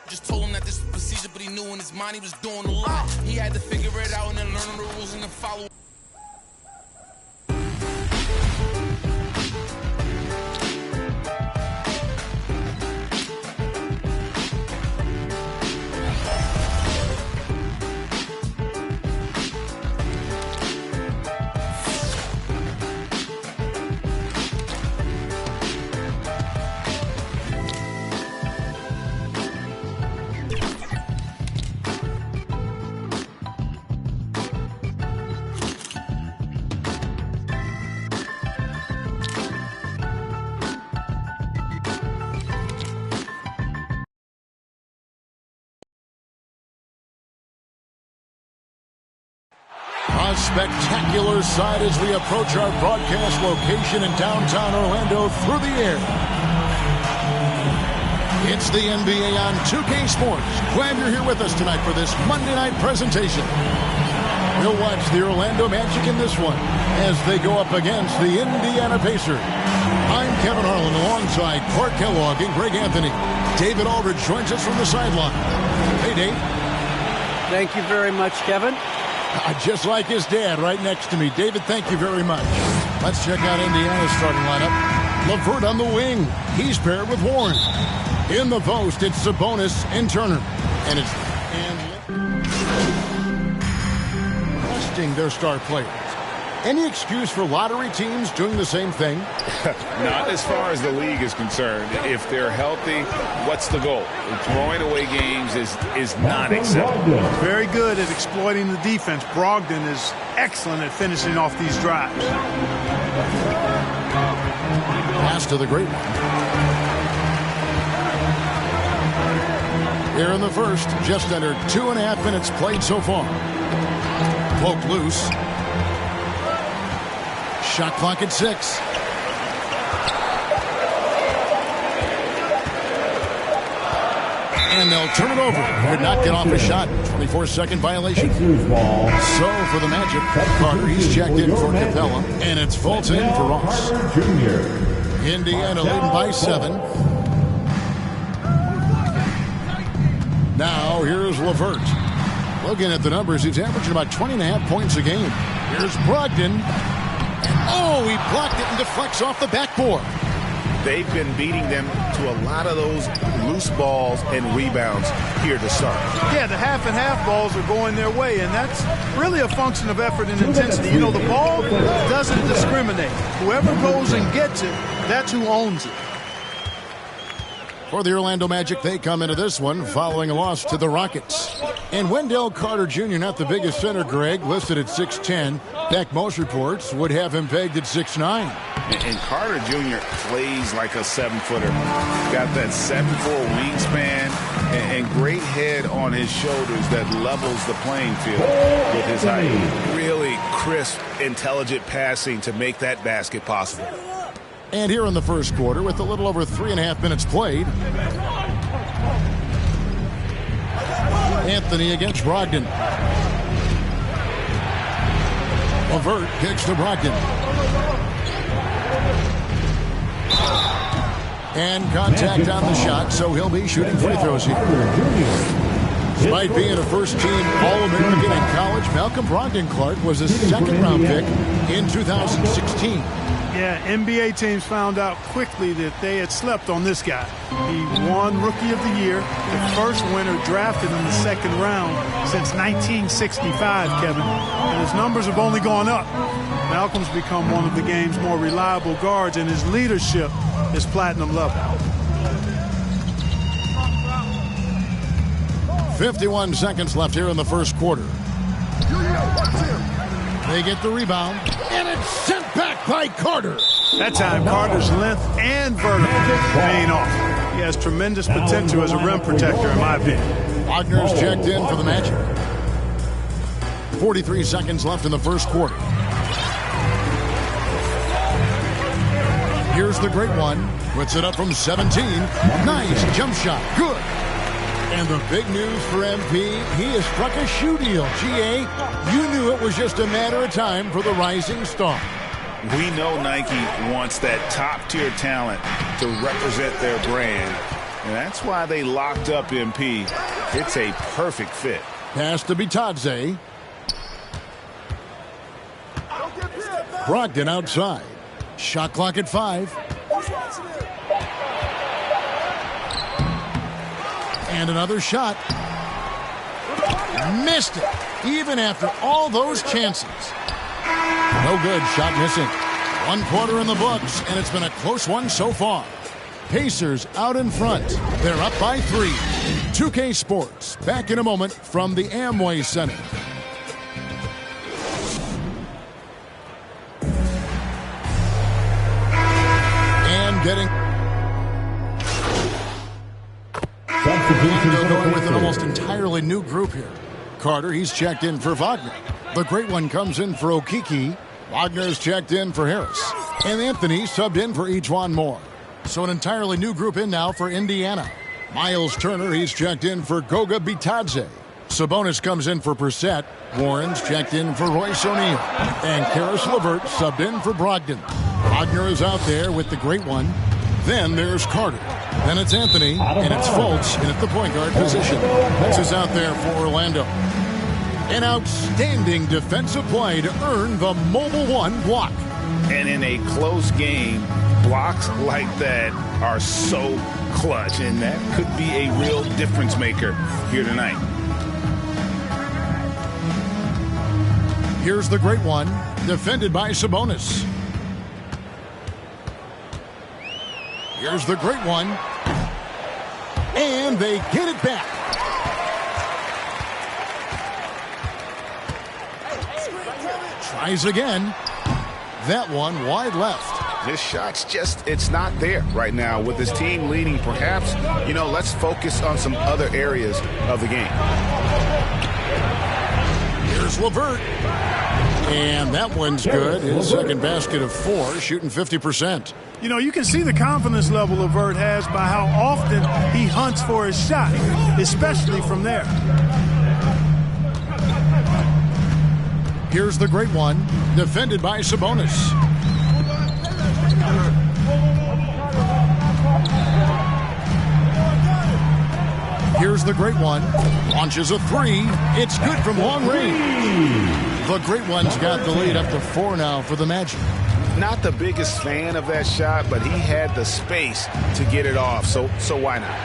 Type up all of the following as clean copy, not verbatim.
Just told him that this was procedure, but he knew in his mind he was doing a lot. He had to figure it out and then learn the rules and then follow. A spectacular sight as we approach our broadcast location in downtown Orlando through the air. It's the NBA on 2K Sports. Glad you're here with us tonight for this Monday night presentation. We'll watch the Orlando Magic in this one as they go up against the Indiana Pacers. I'm Kevin Harlan alongside Clark Kellogg and Greg Anthony. David Aldridge joins us from the sideline. Hey, Dave. Thank you very much, Kevin. Just like his dad right next to me. David, thank you very much. Let's check out Indiana's starting lineup. LeVert on the wing. He's paired with Warren. In the post, it's Sabonis and Turner. And it's resting their star players. Any excuse for lottery teams doing the same thing? Not as far as the league is concerned. If they're healthy, what's the goal? Throwing away games is not acceptable. Very good at exploiting the defense. Brogdon is excellent at finishing off these drives. Pass to the great one. Here in the first, just under 2.5 minutes played so far. Poked loose. Shot clock at 6. And they'll turn it over. Could not get off a shot. 24-second violation. So for the Magic, Carter, he's checked in for Capella. And it's Fulton for Ross. Indiana leading by 7. Now here's LeVert. Looking at the numbers, he's averaging about 20.5 points a game. Here's Brogdon. Oh, he blocked it and deflects off the backboard. They've been beating them to a lot of those loose balls and rebounds here to start. Yeah, the half and half balls are going their way, and that's really a function of effort and intensity. You know, the ball doesn't discriminate. Whoever goes and gets it, that's who owns it. For the Orlando Magic, they come into this one following a loss to the Rockets. And Wendell Carter Jr., not the biggest center, Greg, listed at 6'10". Back most reports would have him pegged at 6'9". And Carter Jr. plays like a 7-footer. Got that 7'4" wingspan and great head on his shoulders that levels the playing field with his height. Really crisp, intelligent passing to make that basket possible. And here in the first quarter, with a little over 3.5 minutes played, Anthony against Brogdon. LeVert kicks to Brogdon. And contact on the shot, so he'll be shooting free throws here. Despite being a first-team All-American in college, Malcolm Brogdon, Clark, was a second-round pick in 2016. Yeah, NBA teams found out quickly that they had slept on this guy. He won Rookie of the Year, the first winner drafted in the second round since 1965, Kevin. And his numbers have only gone up. Malcolm's become one of the game's more reliable guards, and his leadership is platinum level. 51 seconds left here in the first quarter. They get the rebound, and it's sent back by Carter. That time, Carter's length and vertical paying off. He has tremendous potential as a rim protector, in my opinion. Wagner's checked in for the Magic. 43 seconds left in the first quarter. Here's the great one. Puts it up from 17. Nice jump shot. Good. And the big news for MP, he has struck a shoe deal. GA, you knew it was just a matter of time for the rising star. We know Nike wants that top-tier talent to represent their brand, And that's why they locked up MP. It's a perfect fit. Pass to Bitadze. Brogdon outside. Shot clock at 5. And another shot. Missed it, even after all those chances. No good, shot missing. 1 quarter in the books, and it's been a close one so far. Pacers out in front. They're up by 3. 2K Sports, back in a moment from the Amway Center. And getting... Orlando going with an almost entirely new group here. Carter, he's checked in for Wagner. The great one comes in for Okiki. Wagner's checked in for Harris. And Anthony subbed in for Ejuan Moore. So an entirely new group in now for Indiana. Miles Turner, he's checked in for Goga Bitadze. Sabonis comes in for Brissett. Warren's checked in for Royce O'Neal. And Karis LeVert subbed in for Brogdon. Wagner is out there with the great one. Then there's Carter. Then it's Anthony, and it's Fultz in at the point guard position. This is out there for Orlando. An outstanding defensive play to earn the Mobile One block. And in a close game, blocks like that are so clutch, and that could be a real difference maker here tonight. Here's the great one, defended by Sabonis. Here's the great one. And they get it back. Tries again. That one wide left. This shot's just, it's not there right now. With his team leading, perhaps, let's focus on some other areas of the game. Here's LeVert. And that one's good. His second basket of 4, shooting 50%. You can see the confidence level LeVert has by how often he hunts for his shot, especially from there. Here's the great one, defended by Sabonis. Here's the great one, launches a 3. It's good from long range. The great one's got the lead up to 4 now for the Magic. Not the biggest fan of that shot, but he had the space to get it off, so why not?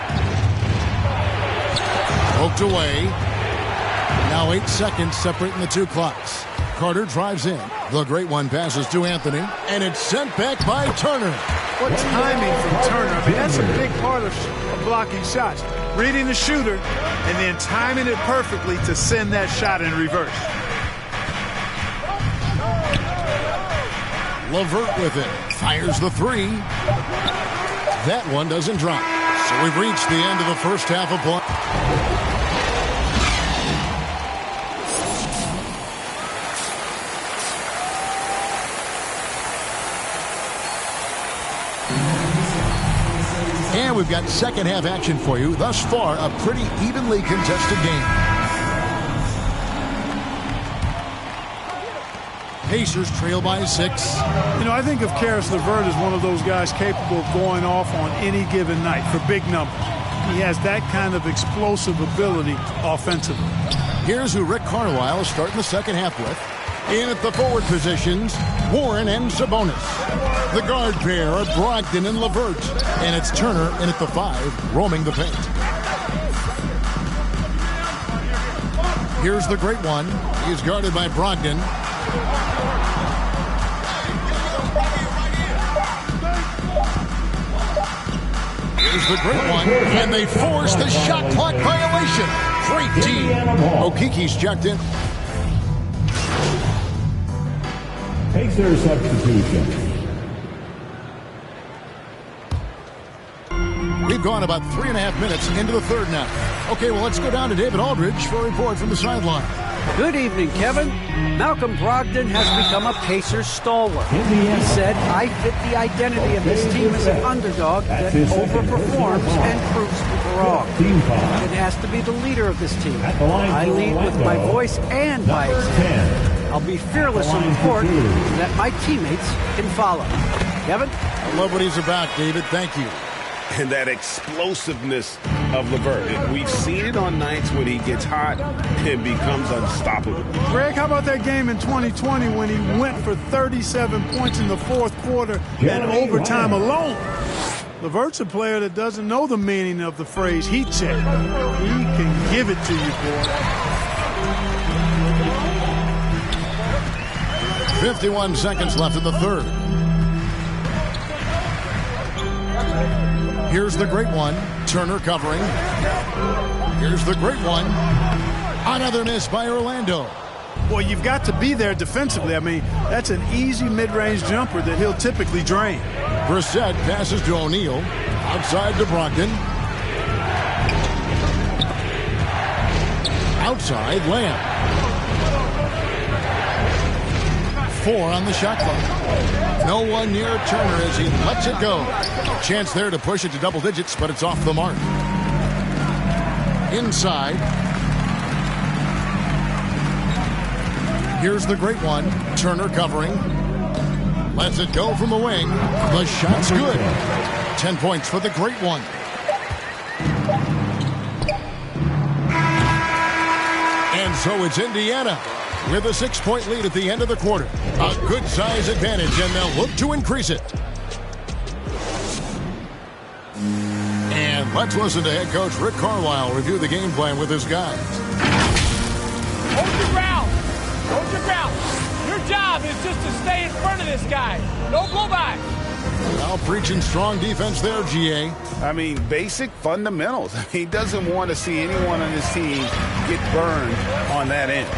Poked away. Now 8 seconds separating the 2 clocks. Carter drives in. The great one passes to Anthony, and it's sent back by Turner. What timing from Turner. I mean, that's a big part of blocking shots. Reading the shooter and then timing it perfectly to send that shot in reverse. LeVert with it. Fires the 3. That one doesn't drop. So we've reached the end of the first half of play. And we've got second half action for you. Thus far, a pretty evenly contested game. Pacers trail by 6. I think of Karis LeVert as one of those guys capable of going off on any given night for big numbers. He has that kind of explosive ability offensively. Here's who Rick Carlisle is starting the second half with. In at the forward positions, Warren and Sabonis. The guard pair are Brogdon and LeVert. And it's Turner in at the 5, roaming the paint. Here's the great one. He's guarded by Brogdon. Here's the great one. And they force the shot clock violation. Great team. Okiki's checked in. Pacer substitution. We've gone about 3.5 minutes into the third now. Okay, well, let's go down to David Aldridge for a report from the sideline. Good evening, Kevin. Malcolm Brogdon has become a Pacers stalwart. He said, I fit the identity of this team as an underdog that overperforms and proves people wrong. It has to be the leader of this team. I lead with my voice and by example. I'll be fearless on the court so that my teammates can follow. Kevin? I love what he's about, David. Thank you. and that explosiveness of LeVert. We've seen it on nights when he gets hot and becomes unstoppable. Greg, how about that game in 2020 when he went for 37 points in the fourth quarter and overtime alone? LeVert's a player that doesn't know the meaning of the phrase heat check. He can give it to you, boy. 51 seconds left in the third. Here's the great one. Turner covering. Here's the great one. Another miss by Orlando. Boy, you've got to be there defensively. I mean, that's an easy mid-range jumper that he'll typically drain. Brissett passes to O'Neal. Outside to Brogdon. Outside, Lamb. 4 on the shot clock. No one near Turner as he lets it go. Chance there to push it to double digits, but it's off the mark. Inside. Here's the great one. Turner covering. Lets it go from the wing. The shot's good. 10 points for the great one. And so it's Indiana with a 6-point lead at the end of the quarter. A good size advantage, and they'll look to increase it. And let's listen to head coach Rick Carlisle review the game plan with his guys. Hold your ground. Hold your ground. Your job is just to stay in front of this guy. No blow by. Now preaching strong defense there, GA. I mean, basic fundamentals. He doesn't want to see anyone on his team get burned on that end.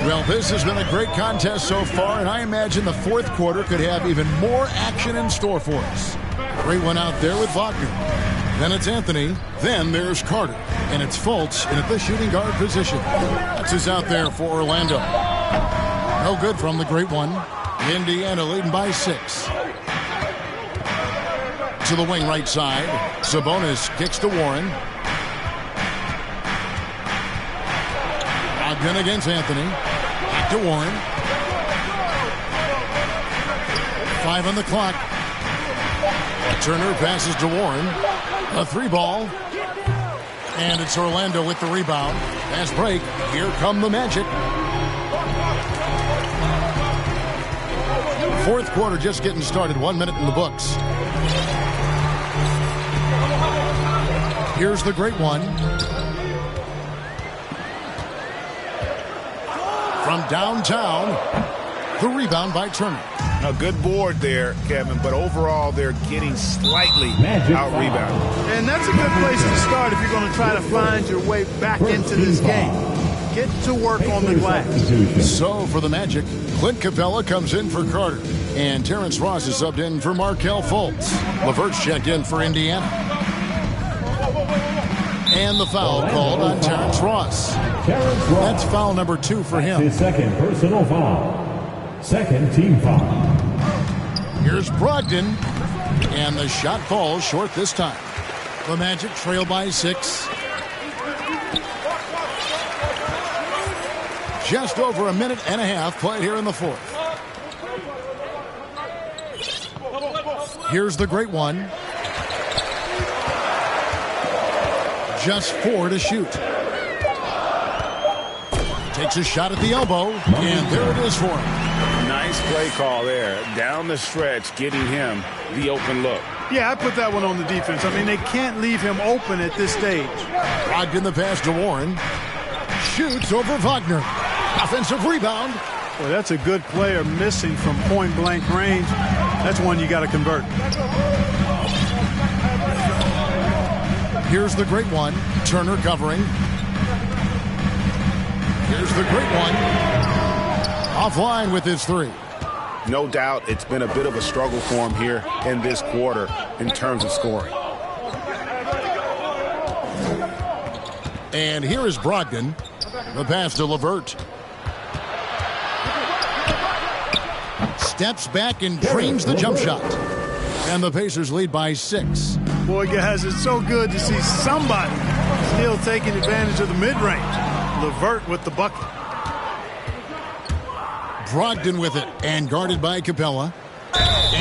Well, this has been a great contest so far, and I imagine the fourth quarter could have even more action in store for us. Great one out there with Wagner. Then it's Anthony. Then there's Carter. And it's Fultz in at the shooting guard position. That's who's out there for Orlando. No good from the great one. Indiana leading by 6. To the wing right side. Sabonis kicks to Warren. Ogden against Anthony. Back to Warren. 5 on the clock. Turner passes to Warren. A 3-ball. And it's Orlando with the rebound. Fast break. Here come the Magic. Fourth quarter just getting started. 1 minute in the books. Here's the great one. From downtown, the rebound by Turner. A good board there, Kevin, but overall they're getting slightly out-rebounded. And that's a good place to start if you're going to try to find your way back into this game. Get to work on the glass. So for the Magic, Clint Capella comes in for Carter. And Terrence Ross is subbed in for Markelle Fultz. LeVert's checked in for Indiana. And the foul called on Terrence Ross. That's foul number 2 for him. His second personal foul. Second team foul. Here's Brogdon. And the shot falls short this time. The Magic trail by 6. Just over a minute and a half played here in the fourth. Here's the great one. Just 4 to shoot. Takes a shot at the elbow, and there it is for him. Nice play call there. Down the stretch, getting him the open look. Yeah, I put that one on the defense. I mean, they can't leave him open at this stage. Brogdon the pass to Warren. Shoots over Wagner. Offensive rebound. Boy, that's a good player missing from point-blank range. That's one you got to convert. Here's the great one. Turner covering. Here's the great one. Offline with his 3. No doubt it's been a bit of a struggle for him here in this quarter in terms of scoring. And here is Brogdon. The pass to LeVert. Steps back and dreams the jump shot. And the Pacers lead by 6. Boy, guys, it's so good to see somebody still taking advantage of the mid-range. LeVert with the bucket. Brogdon with it and guarded by Capella.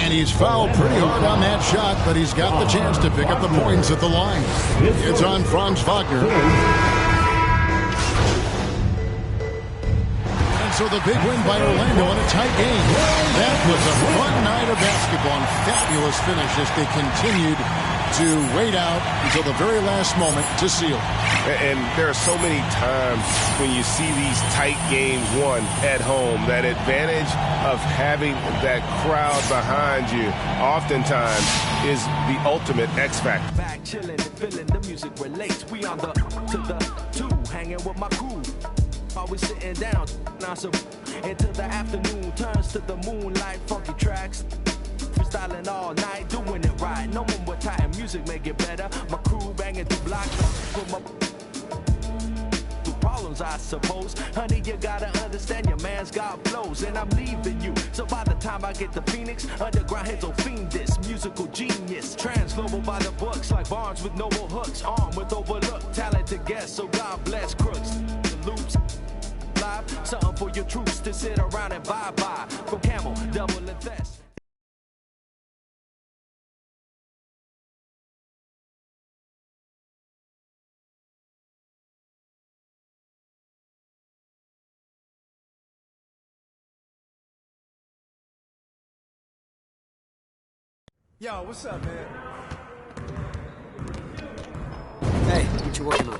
And he's fouled pretty hard on that shot, but he's got the chance to pick up the points at the line. It's on Franz Wagner. And so the big win by Orlando in a tight game. That was a fun night of basketball and fabulous finish as they continued to wait out until the very last moment to seal. And there are so many times when you see these tight games won at home, that advantage of having that crowd behind you oftentimes is the ultimate X factor. Back chilling and feeling the music relates. We on the to the two, hanging with my crew. Always sitting down, now so until the afternoon turns to the moonlight, funky tracks. Freestyling all night, doing it right. No one with tight music make it better. My crew banging through blocks with my problems, I suppose. Honey, you gotta understand your man's got flows, and I'm leaving you. So by the time I get to Phoenix, underground heads will fiend this musical genius. Trans-global by the books, like Barnes with noble hooks, armed with overlooked talented guests. So God bless crooks. The loops live, something for your troops to sit around and bye-bye. From Camel, double and Thess. Yo, what's up, man? Hey, what you working on?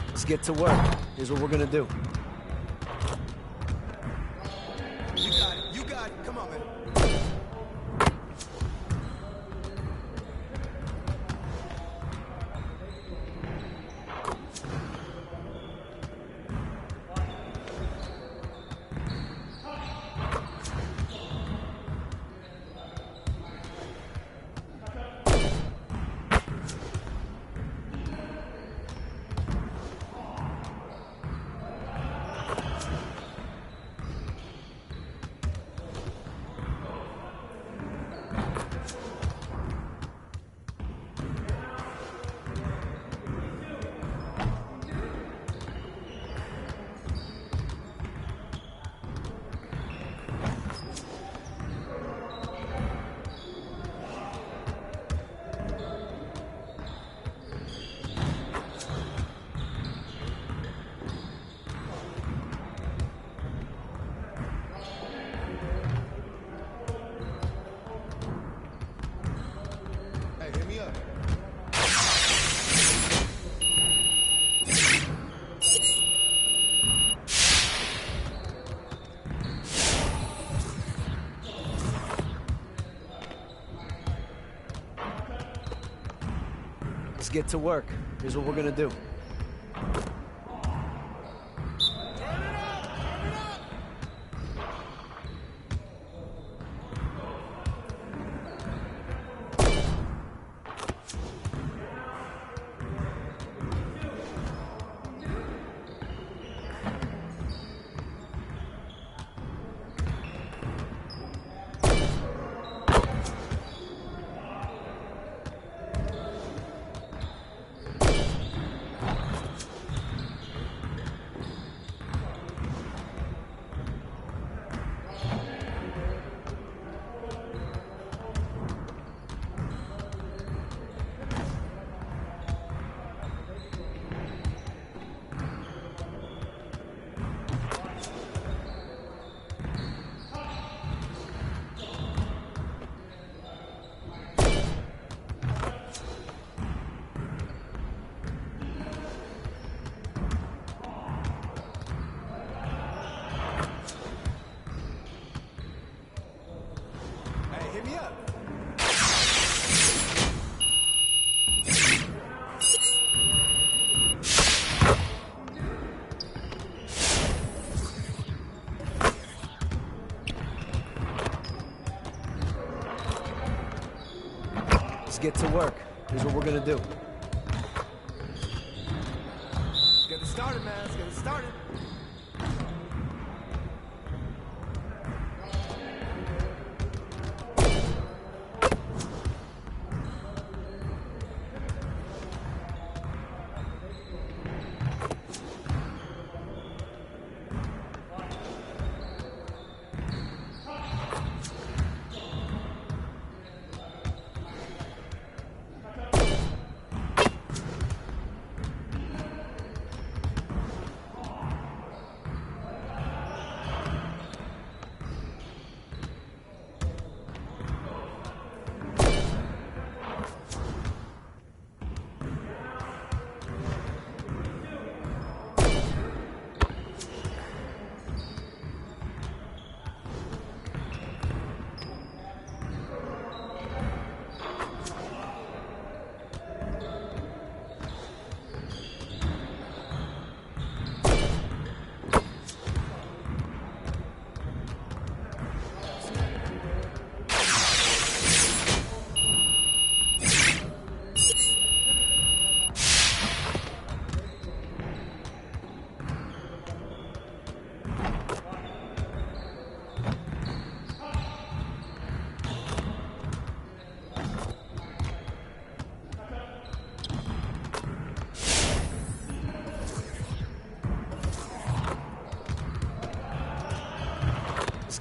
Let's get to work. Here's what we're gonna do. You got it. You got it. Come on, man. Let's get to work. Here's what we're gonna do. Let's get to work. Here's what we're gonna do. Let's get it started, man. Let's get it started.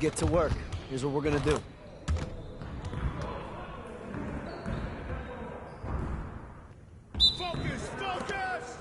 get to work. Here's what we're gonna do. Focus! Focus!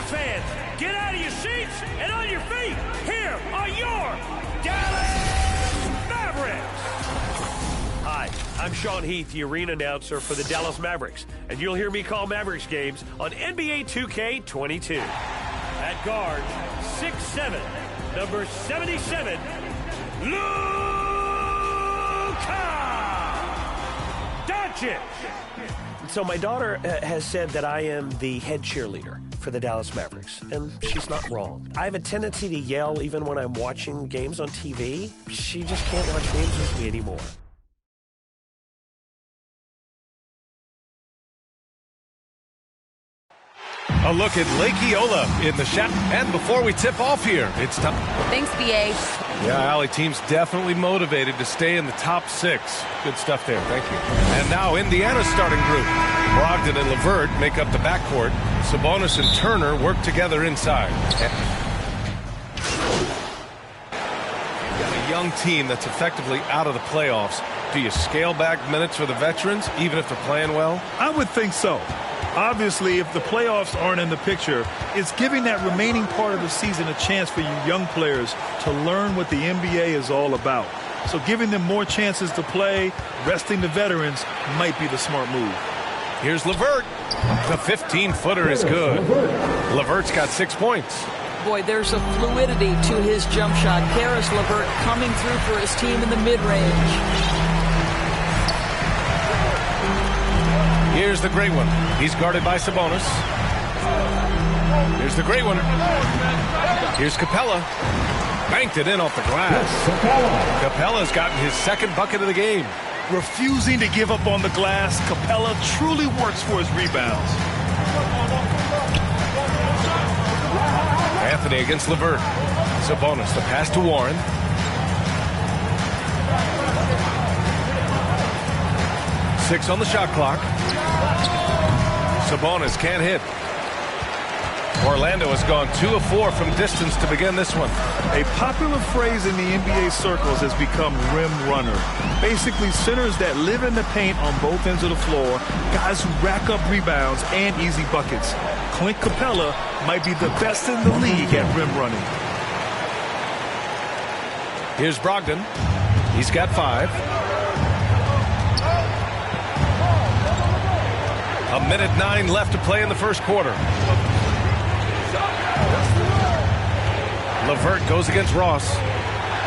Fans, get out of your seats and on your feet. Here are your Dallas Mavericks. Hi, I'm Sean Heath, the arena announcer for the Dallas Mavericks, and you'll hear me call Mavericks games on NBA 2K22. At guard, 6'7", number 77, Luka Doncic. So my daughter has said that I am the head cheerleader for the Dallas Mavericks, and she's not wrong. I have a tendency to yell even when I'm watching games on TV. She just can't watch games with me anymore. A look at Lake Eola in the shot. And before we tip off here, it's time. Thanks, BA. Yeah, Allie, team's definitely motivated to stay in the top 6. Good stuff there. Thank you. And now Indiana's starting group. Brogdon and LeVert make up the backcourt. Sabonis and Turner work together inside. Got a young team that's effectively out of the playoffs. Do you scale back minutes for the veterans, even if they're playing well? I would think so. Obviously, if the playoffs aren't in the picture, it's giving that remaining part of the season a chance for you young players to learn what the NBA is all about. So giving them more chances to play, resting the veterans, might be the smart move. Here's LeVert. The 15-footer is good. LeVert's got 6 points. Boy, there's a fluidity to his jump shot. Karis LeVert coming through for his team in the mid-range. Here's the great one. He's guarded by Sabonis. Here's the great one. Here's Capella. Banked it in off the glass. Capella's gotten his second bucket of the game. Refusing to give up on the glass, Capella truly works for his rebounds. Anthony against LeVert. Sabonis, the pass to Warren. Six on the shot clock. Sabonis can't hit. Orlando has gone 2 of 4 from distance to begin this one. A popular phrase in the NBA circles has become rim runner. Basically, centers that live in the paint on both ends of the floor, guys who rack up rebounds and easy buckets. Clint Capella might be the best in the league at rim running. Here's Brogdon. He's got 5. A minute 9 left to play in the first quarter. LeVert goes against Ross.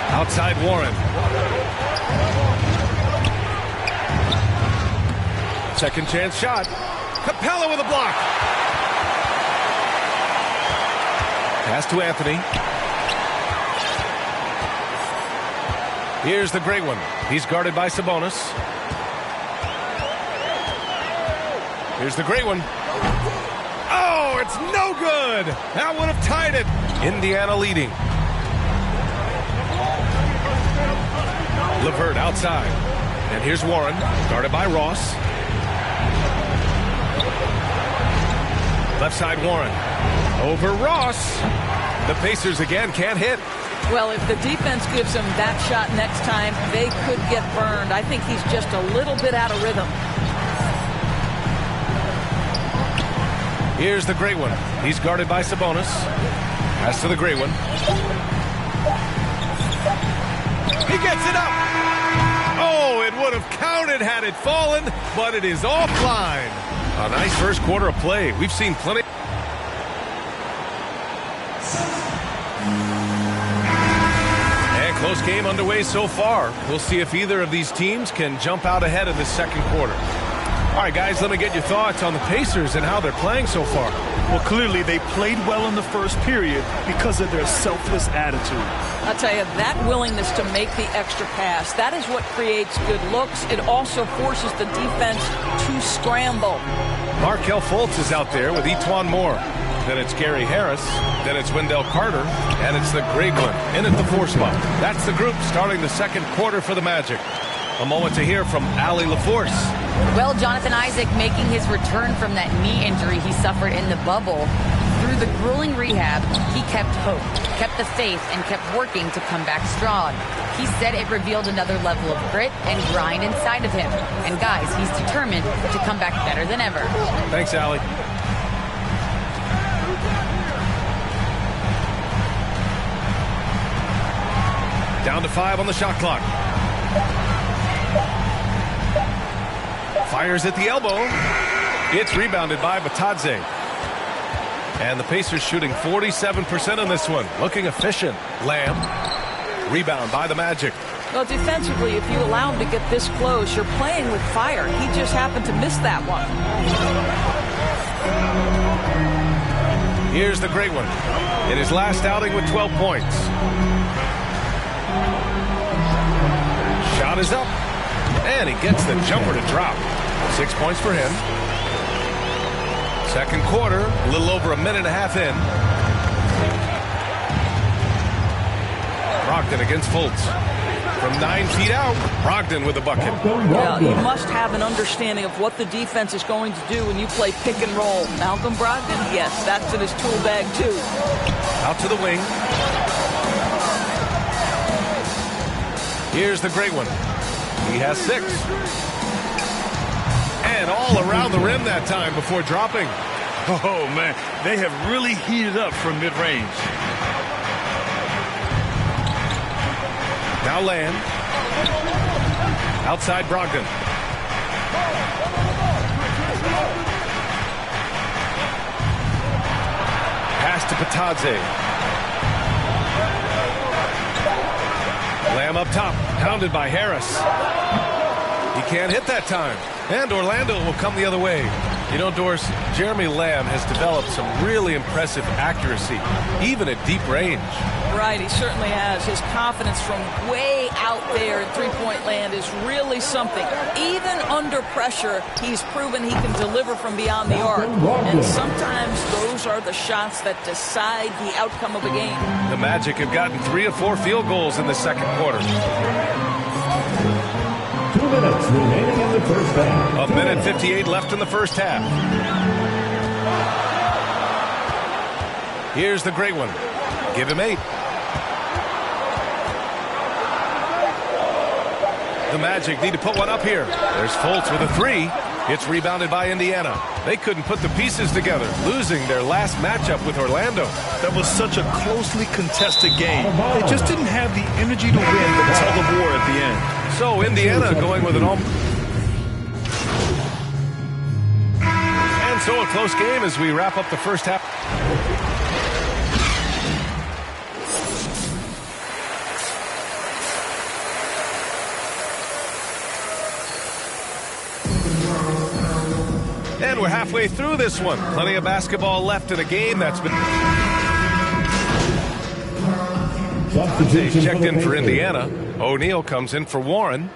Outside Warren. Second chance shot. Capella with a block. Pass to Anthony. Here's the great one. He's guarded by Sabonis. Here's the great one. Oh, it's no good. That would have tied it. Indiana leading. LeVert outside. And here's Warren, guarded by Ross. Left side Warren. Over Ross. The Pacers again can't hit. Well, if the defense gives him that shot next time, they could get burned. I think he's just a little bit out of rhythm. Here's the great one. He's guarded by Sabonis. Pass to the great one. He gets it up. Oh, it would have counted had it fallen, but it is offline. A nice first quarter of play. We've seen plenty. And close game underway so far. We'll see if either of these teams can jump out ahead in the second quarter. All right, guys, let me get your thoughts on the Pacers and how they're playing so far. Well, clearly they played well in the first period because of their selfless attitude. I'll tell you, that willingness to make the extra pass, that is what creates good looks. It also forces the defense to scramble. Markelle Fultz is out there with Etuan Moore. Then it's Gary Harris. Then it's Wendell Carter. And it's the great one in at the 4 spot. That's the group starting the second quarter for the Magic. A moment to hear from Allie LaForce. Well, Jonathan Isaac making his return from that knee injury he suffered in the bubble. Through the grueling rehab, he kept hope, kept the faith, and kept working to come back strong. He said it revealed another level of grit and grind inside of him. And guys, he's determined to come back better than ever. Thanks, Allie. Down to 5 on the shot clock. Fires at the elbow. It's rebounded by Batadze. And the Pacers shooting 47% on this one. Looking efficient. Lamb. Rebound by the Magic. Well, defensively, if you allow him to get this close, you're playing with fire. He just happened to miss that one. Here's the great one. In his last outing with 12 points. Shot is up. And he gets the jumper to drop. 6 points for him. Second quarter, a little over a minute and a half in. Brogdon against Fultz. From 9 feet out, Brogdon with a bucket. Well, you must have an understanding of what the defense is going to do when you play pick and roll. Malcolm Brogdon, yes, that's in his tool bag too. Out to the wing. Here's the great one. He has 6. And all around the rim that time before dropping. Oh, man, they have really heated up from mid-range. Now Lamb. Outside Brogdon. Pass to Batadze. Lamb up top, pounded by Harris. He can't hit that time. And Orlando will come the other way. You know, Doris, Jeremy Lamb has developed some really impressive accuracy, even at deep range. Right, he certainly has. His confidence from way out there in three-point land is really something. Even under pressure, he's proven he can deliver from beyond the arc. And sometimes those are the shots that decide the outcome of a game. The Magic have gotten 3 or 4 field goals in the second quarter. 2 minutes remaining in the first half. 1:58 left in the first half. Here's the great one. Give him 8. The Magic need to put one up here. There's Fultz with a 3. It's rebounded by Indiana. They couldn't put the pieces together, losing their last matchup with Orlando. That was such a closely contested game. They just didn't have the energy to win the tug of war at the end. So Indiana going with an all. And so a close game as we wrap up the first half. And we're halfway through this one. Plenty of basketball left in a game that's been... checked in for Indiana. O'Neal comes in for Warren.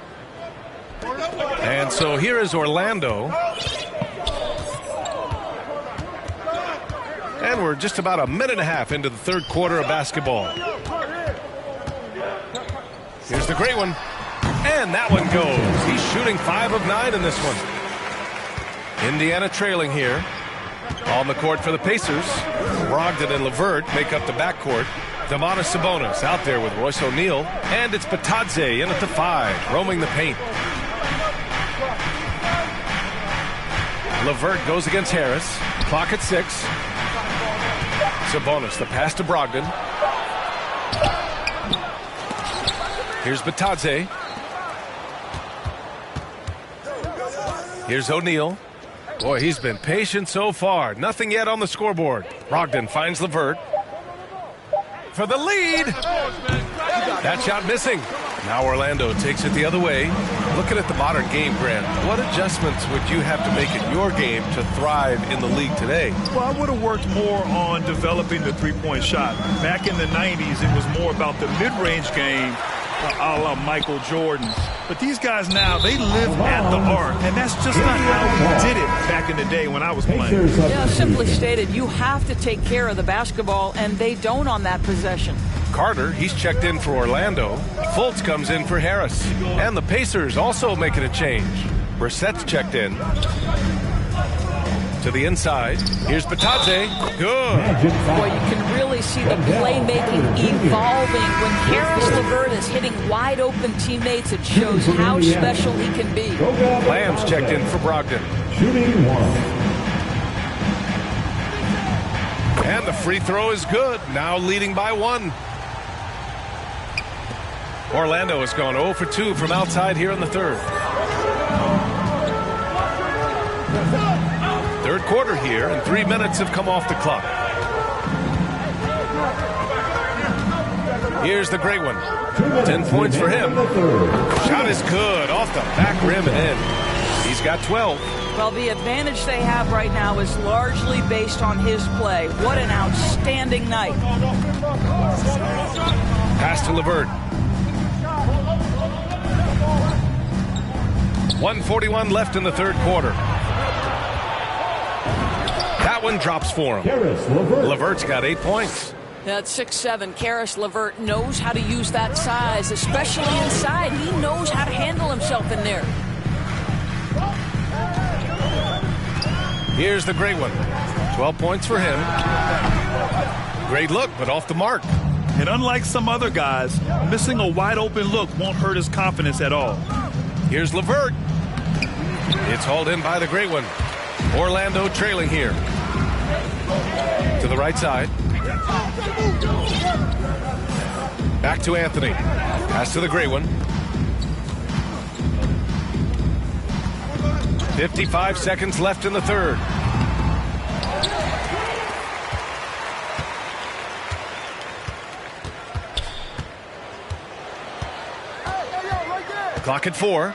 And so here is Orlando. And we're just about a minute and a half into the third quarter of basketball. Here's the great one. And that one goes. He's shooting 5 of 9 in this one. Indiana trailing here. On the court for the Pacers. Brogdon and LeVert make up the backcourt. Domantas Sabonis out there with Royce O'Neal. And it's Batadze in at the 5, roaming the paint. LeVert goes against Harris. Clock at 6. Sabonis, the pass to Brogdon. Here's Batadze. Here's O'Neal. Boy, he's been patient so far. Nothing yet on the scoreboard. Brogdon finds LeVert for the lead. That shot missing. Now Orlando takes it the other way. Looking at the modern game, Grant, what adjustments would you have to make in your game to thrive in the league today? Well, I would have worked more on developing the three-point shot. Back in the 90s, it was more about the mid-range game, a la Michael Jordan. But these guys now, they live at the arc, and that's just not how we did it back in the day when I was playing. Yeah, simply stated, you have to take care of the basketball, and they don't on that possession. Carter, he's checked in for Orlando. Fultz comes in for Harris. And the Pacers also making a change. Brissett's checked in. To the inside. Here's Batadze. Good. Boy, you can really see the playmaking evolving. When Harris LeVert is hitting wide open teammates, it shows how special he can be. Lamb's checked in for Brogdon. Shooting 1. And the free throw is good. Now leading by 1. Orlando has gone 0 for 2 from outside here in the third. Third quarter here, and 3 minutes have come off the clock. Here's the great one. 10 points for him. Shot is good. Off the back rim and in. He's got 12. Well, the advantage they have right now is largely based on his play. What an outstanding night. Pass to LeVert. 1:41 left in the third quarter. That one drops for him. LeVert's got 8 points. At 6'7", Karis LeVert knows how to use that size, especially inside. He knows how to handle himself in there. Here's the great one. 12 points for him. Great look, but off the mark. And unlike some other guys, missing a wide open look won't hurt his confidence at all. Here's LeVert. It's hauled in by the great one. Orlando trailing here. To the right side. Back to Anthony. Pass to the great one. 55 seconds left in the third. Clock at 4.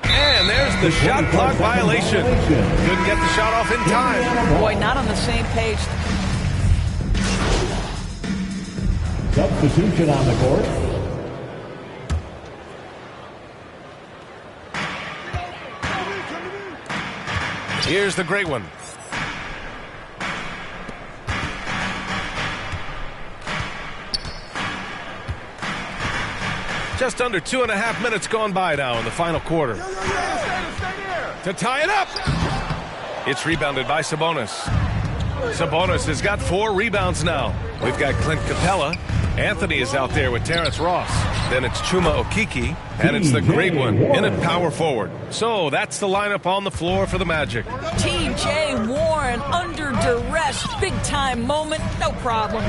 And there's the shot clock violation. Couldn't get the shot off in time. Boy, not on the same page. Substitution on the court. Here's the great one. Just under 2.5 minutes gone by now in the final quarter. To tie it up. It's rebounded by Sabonis. Sabonis has got 4 rebounds now. We've got Clint Capella. Anthony is out there with Terrence Ross. Then it's Chuma Okeke. And it's the great one in at power forward. So that's the lineup on the floor for the Magic. T.J. Warren under duress. Big time moment. No problem.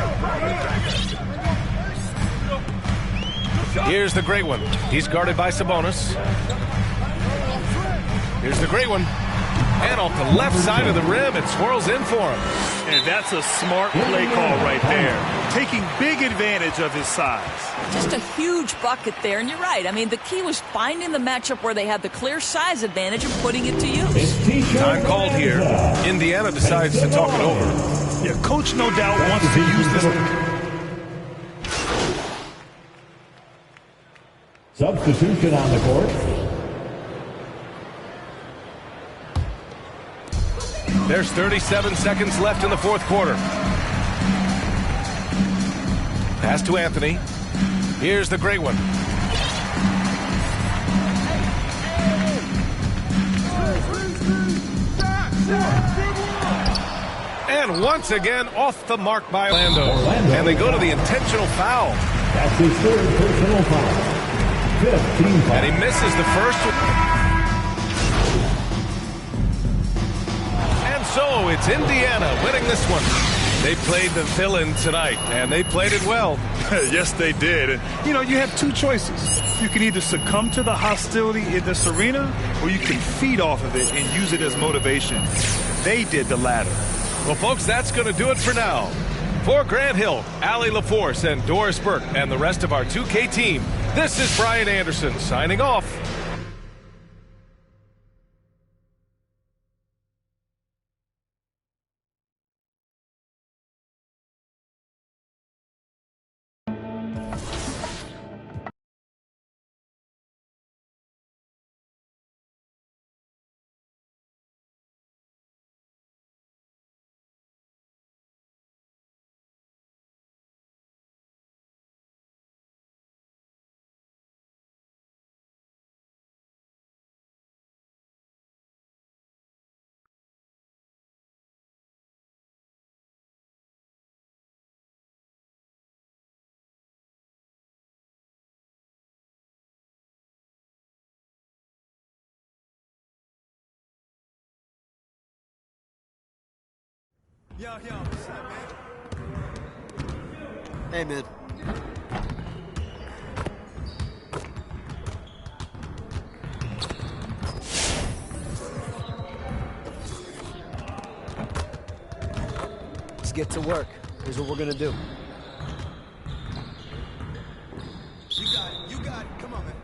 Here's the great one. He's guarded by Sabonis. Here's the great one. And off the left side of the rim, it swirls in for him. And that's a smart play call right there. Taking big advantage of his size. Just a huge bucket there, and you're right. I mean, the key was finding the matchup where they had the clear size advantage and putting it to use. Time called here. Indiana decides to talk it over. Yeah, coach no doubt wants to use this. Substitution on the court. There's 37 seconds left in the fourth quarter. Pass to Anthony. Here's the great one. And once again, off the mark by Orlando. And they go to the intentional foul. That's his third personal foul. 15 foul. And he misses the first one. And so it's Indiana winning this one. They played the villain tonight, and they played it well. Yes, they did. You know, you have two choices. You can either succumb to the hostility in this arena, or you can feed off of it and use it as motivation. They did the latter. Well, folks, that's going to do it for now. For Grant Hill, Allie LaForce, and Doris Burke, and the rest of our 2K team, this is Brian Anderson signing off. Yo, what's up, man? Hey, man. Let's get to work. Here's what we're gonna do. You got it. Come on, man.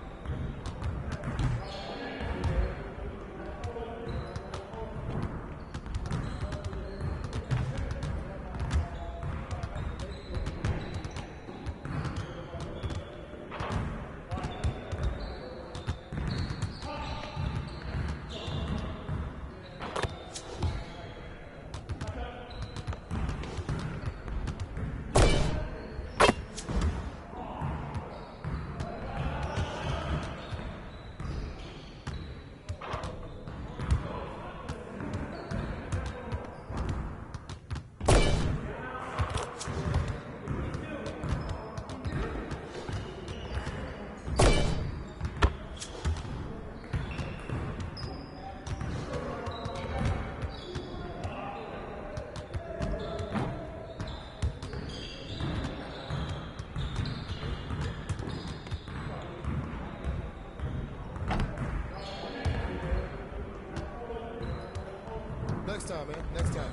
Next time, man. Next time.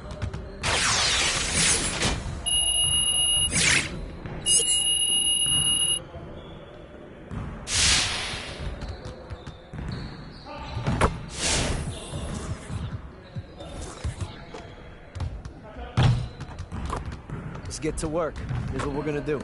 Let's get to work. Here's what we're gonna do.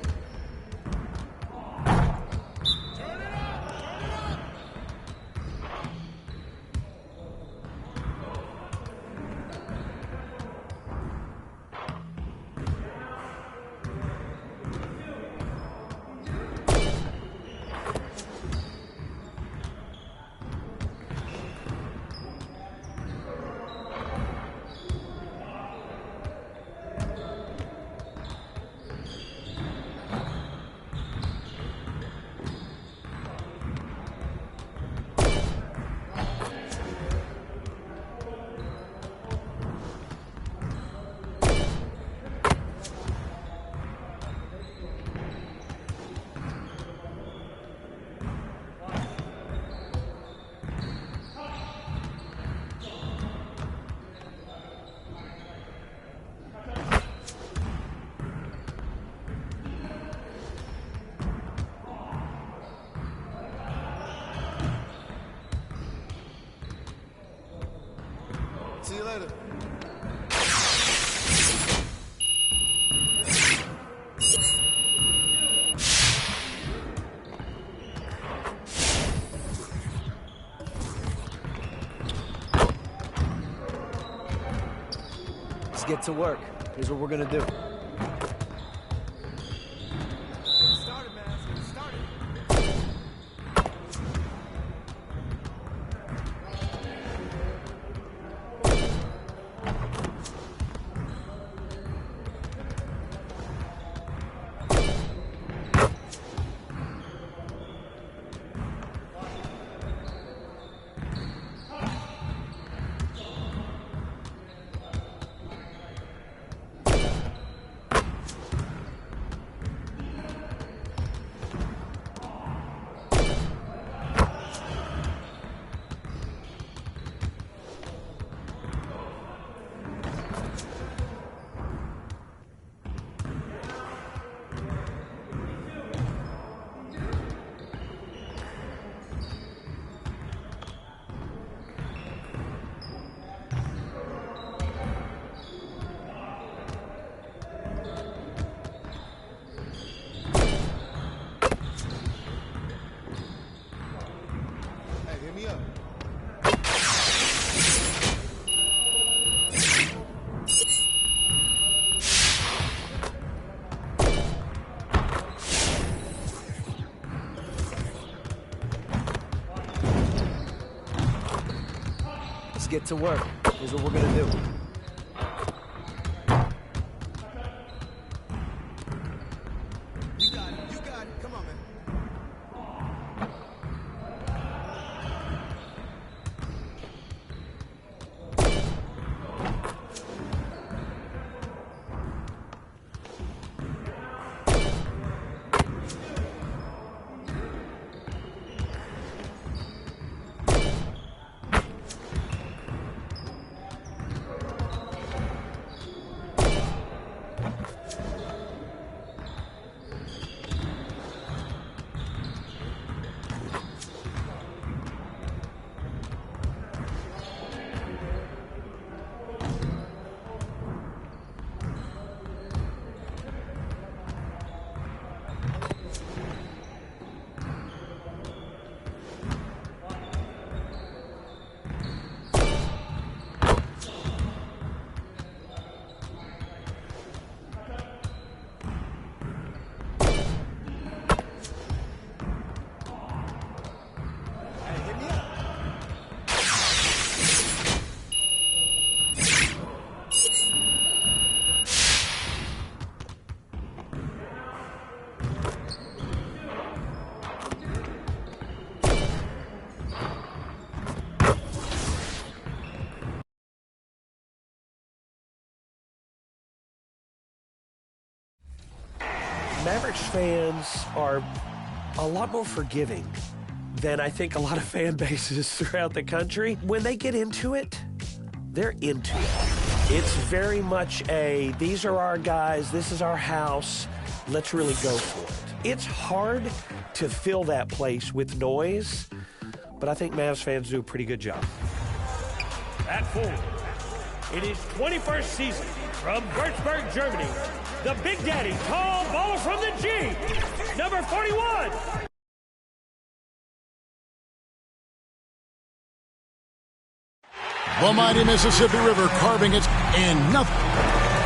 Let's get to work. Here's what we're going to do. Get to work. Here's what we're gonna do. You got it. You got it. Come on, man. Mavericks fans are a lot more forgiving than I think a lot of fan bases throughout the country. When they get into it, they're into it. It's very much a, these are our guys, this is our house, let's really go for it. It's hard to fill that place with noise, but I think Mavs fans do a pretty good job. At full, in his 21st season from Würzburg, Germany, the Big Daddy tall baller from the G, number 41. The mighty Mississippi River carving it in nothing.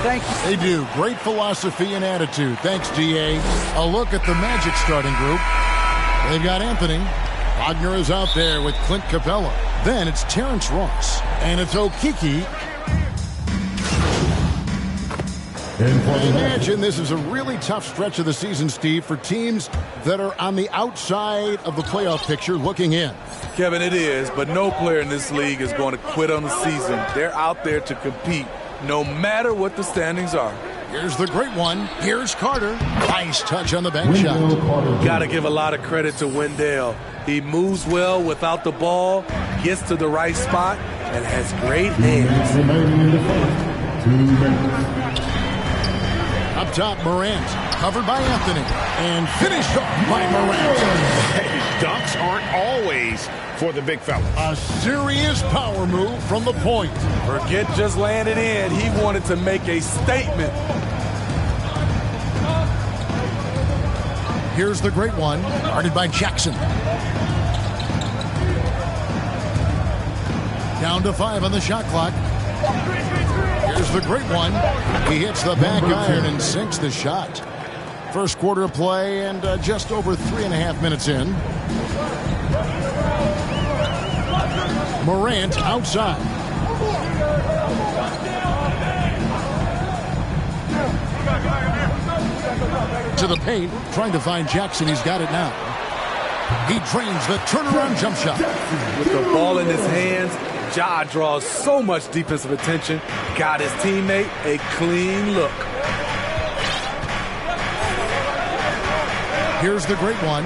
Thank you. They do. Great philosophy and attitude. Thanks, DA. A look at the Magic starting group. They've got Anthony. Wagner is out there with Clint Capella. Then it's Terrence Ross. And it's Okiki. I imagine this is a really tough stretch of the season, Steve, for teams that are on the outside of the playoff picture looking in. Kevin, it is, but no player in this league is going to quit on the season. They're out there to compete no matter what the standings are. Here's the great one. Here's Carter. Nice touch on the bank shot. Got to give a lot of credit to Wendell. He moves well without the ball, gets to the right spot, and has great hands. Up top, Morant, covered by Anthony, and finished off by Morant. Hey, dunks aren't always for the big fella. A serious power move from the point. Forget just laying it in. He wanted to make a statement. Here's the great one, guarded by Jackson. Down to 5 on the shot clock. Here's Here's the great one. He hits the back iron and sinks the shot. First quarter of play and just over 3.5 minutes in. Morant outside. To the paint, trying to find Jackson. He's got it now. He drains the turnaround jump shot. With the ball in his hands, Ja draws so much defensive attention. Got his teammate a clean look. Here's the great one.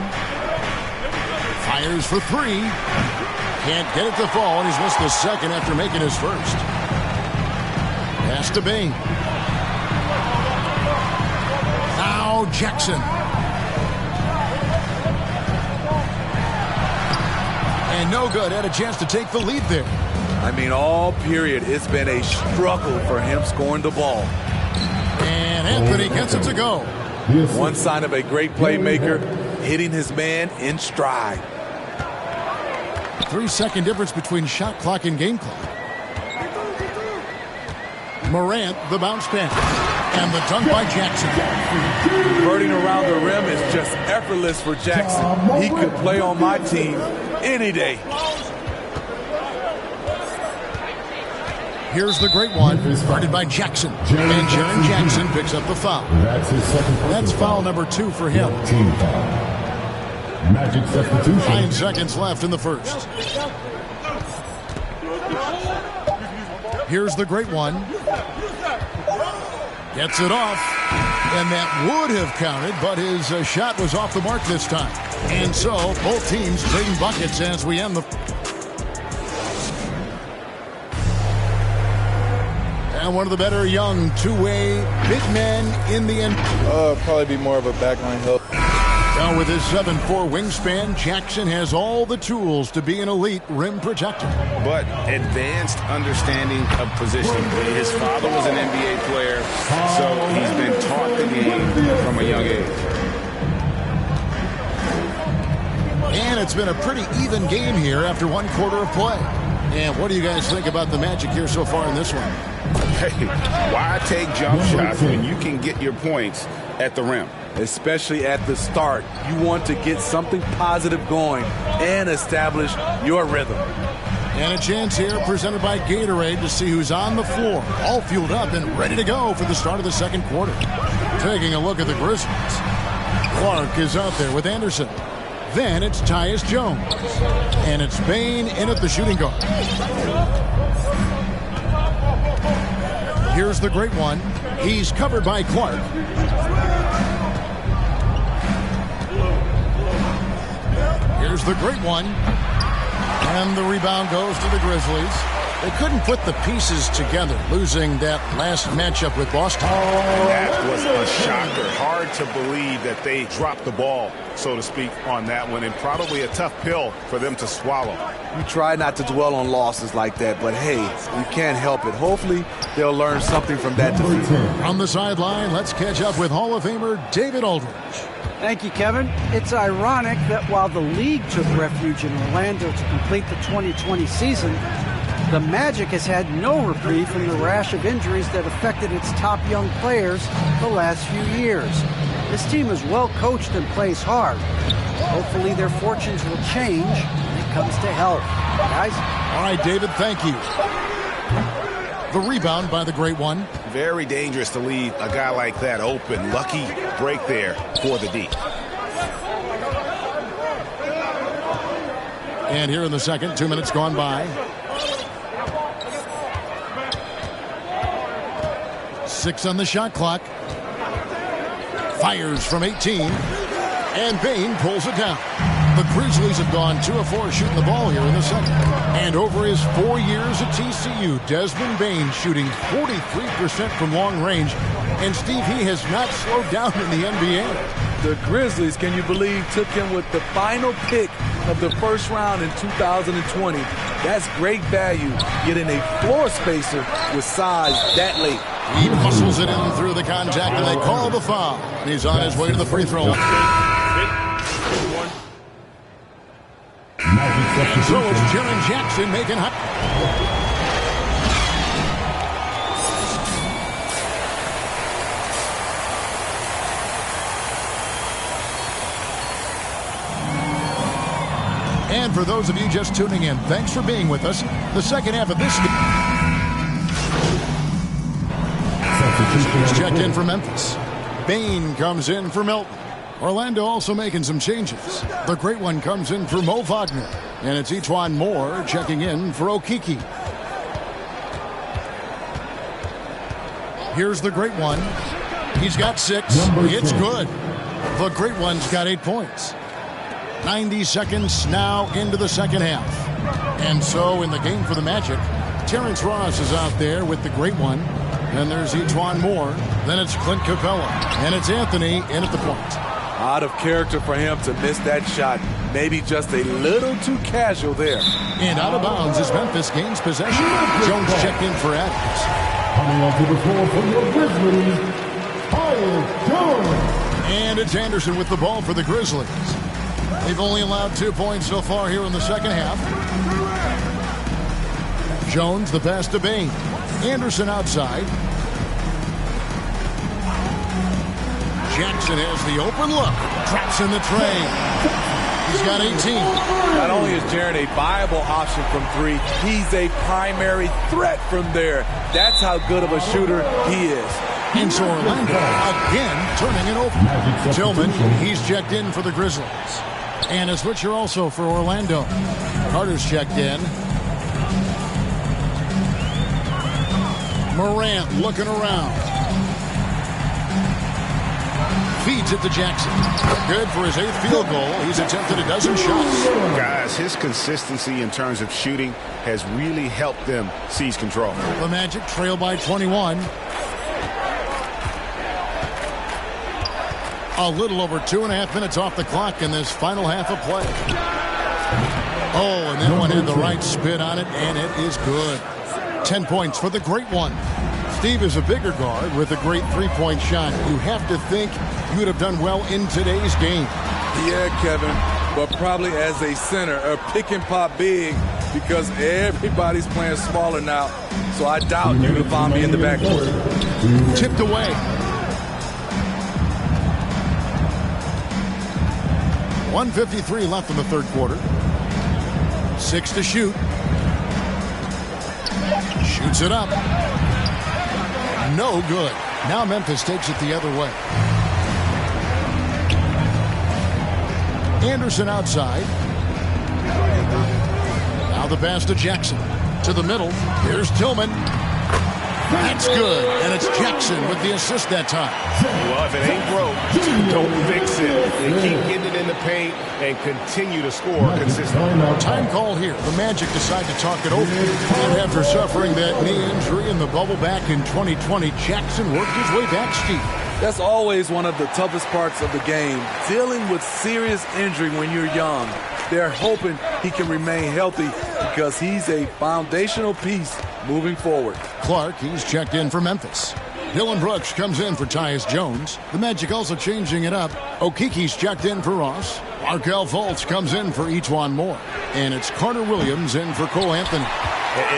Fires for three. Can't get it to fall, and he's missed the second after making his first. Pass to Bain. Now Jackson. And no good. Had a chance to take the lead there. I mean, all period, it's been a struggle for him scoring the ball. And Anthony gets it to go. One sign of a great playmaker, hitting his man in stride. 3-second difference between shot clock and game clock. Morant, the bounce pass. And the dunk by Jackson. Converting around the rim is just effortless for Jackson. He could play on my team any day. Here's the great one, guarded by Jackson. And Jaren Jackson picks up the foul. That's his second. That's foul number 2 for him. Team foul. Magic substitution. 9 seconds left in the first. Here's the great one. Gets it off. And that would have counted, but his shot was off the mark this time. And so, both teams trading buckets as we end the... And one of the better young two-way big men in the end. Probably be more of a backline help. Now with his 7'4" wingspan, Jackson has all the tools to be an elite rim protector. But advanced understanding of positioning. His father was an NBA player, so he's been taught the game from a young age. And it's been a pretty even game here after one quarter of play. And what do you guys think about the Magic here so far in this one? Hey, why take jump shots when you can get your points at the rim? Especially at the start. You want to get something positive going and establish your rhythm. And a chance here presented by Gatorade to see who's on the floor. All fueled up and ready to go for the start of the second quarter. Taking a look at the Grizzlies. Clark is out there with Anderson. Then it's Tyus Jones. And it's Bain in at the shooting guard. Here's the great one. He's covered by Clark. Here's the great one. And the rebound goes to the Grizzlies. They couldn't put the pieces together, losing that last matchup with Boston. That was a shocker. Hard to believe that they dropped the ball, so to speak, on that one, and probably a tough pill for them to swallow. You try not to dwell on losses like that, but hey, you can't help it. Hopefully, they'll learn something from that defeat. On the sideline, let's catch up with Hall of Famer David Aldridge. Thank you, Kevin. It's ironic that while the league took refuge in Orlando to complete the 2020 season, the Magic has had no reprieve from the rash of injuries that affected its top young players the last few years. This team is well coached and plays hard. Hopefully their fortunes will change when it comes to health. Guys? All right, David, thank you. The rebound by the great one. Very dangerous to leave a guy like that open. Lucky break there for the D. And here in the second, 2 minutes gone by. 6 on the shot clock. Fires from 18. And Bain pulls it down. The Grizzlies have gone 2 of 4 shooting the ball here in the second. And over his 4 years at TCU, Desmond Bain shooting 43% from long range. And Steve, he has not slowed down in the NBA. The Grizzlies, can you believe, took him with the final pick of the first round in 2020. That's great value, getting a floor spacer with size that late. He muscles it in through the contact, and they call the foul. He's on his way to the free throw line. So it's Jaren Jackson making high. And for those of you just tuning in, thanks for being with us. The second half of this game is checked in for Memphis. Bain comes in for Milton. Orlando also making some changes. The great one comes in for Mo Wagner. And it's E'Twaun Moore checking in for Okiki. Here's the great one. He's got 6. It's good. The great one's got 8 points. 90 seconds now into the second half. And so in the game for the Magic, Terrence Ross is out there with the great one. And there's E'Twaun Moore. Then it's Clint Capella. And it's Anthony in at the point. Out of character for him to miss that shot. Maybe just a little too casual there. And out of bounds as Memphis gains possession. Jones checked in for Adams. Coming onto the floor for your Grizzlies, Tyus Jones. And it's Anderson with the ball for the Grizzlies. They've only allowed 2 points so far here in the second half. Jones, the pass to Bain. Anderson outside. Jackson has the open look. Traps in the tray. He's got 18. Not only is Jaren a viable option from 3, he's a primary threat from there. That's how good of a shooter he is. And so Orlando again turning it over. Tillman, he's checked in for the Grizzlies. And a switcher also for Orlando. Carter's checked in. Morant looking around. Feeds it to Jackson. Good for his 8th field goal. He's attempted a dozen shots. Guys, his consistency in terms of shooting has really helped them seize control. The Magic trail by 21. A little over 2.5 minutes off the clock in this final half of play. Oh, and that one had the right spin on it, and it is good. 10 points for the great one. Steve is a bigger guard with a great three-point shot. You have to think you would have done well in today's game. Yeah, Kevin, but probably as a center, a pick and pop big because everybody's playing smaller now. So I doubt you can find me in the backcourt. Tipped away. 1:53 left in the third quarter. 6 to shoot. Shoots it up. No good. Now Memphis takes it the other way. Anderson outside. Now the pass to Jackson. To the middle. Here's Tillman. That's good. And it's Jackson with the assist that time. Well, if it ain't broke, don't fix it. And keep getting it in the paint and continue to score consistently. Time call here. The Magic decide to talk it over. And after suffering that knee injury in the bubble back in 2020, Jackson worked his way back, Steve. That's always one of the toughest parts of the game, dealing with serious injury when you're young. They're hoping he can remain healthy because he's a foundational piece moving forward. Clark, he's checked in for Memphis. Dylan Brooks comes in for Tyus Jones. The Magic also changing it up. Okiki's checked in for Ross. Markelle Fultz comes in for E'Twaun Moore. And it's Carter Williams in for Cole Anthony.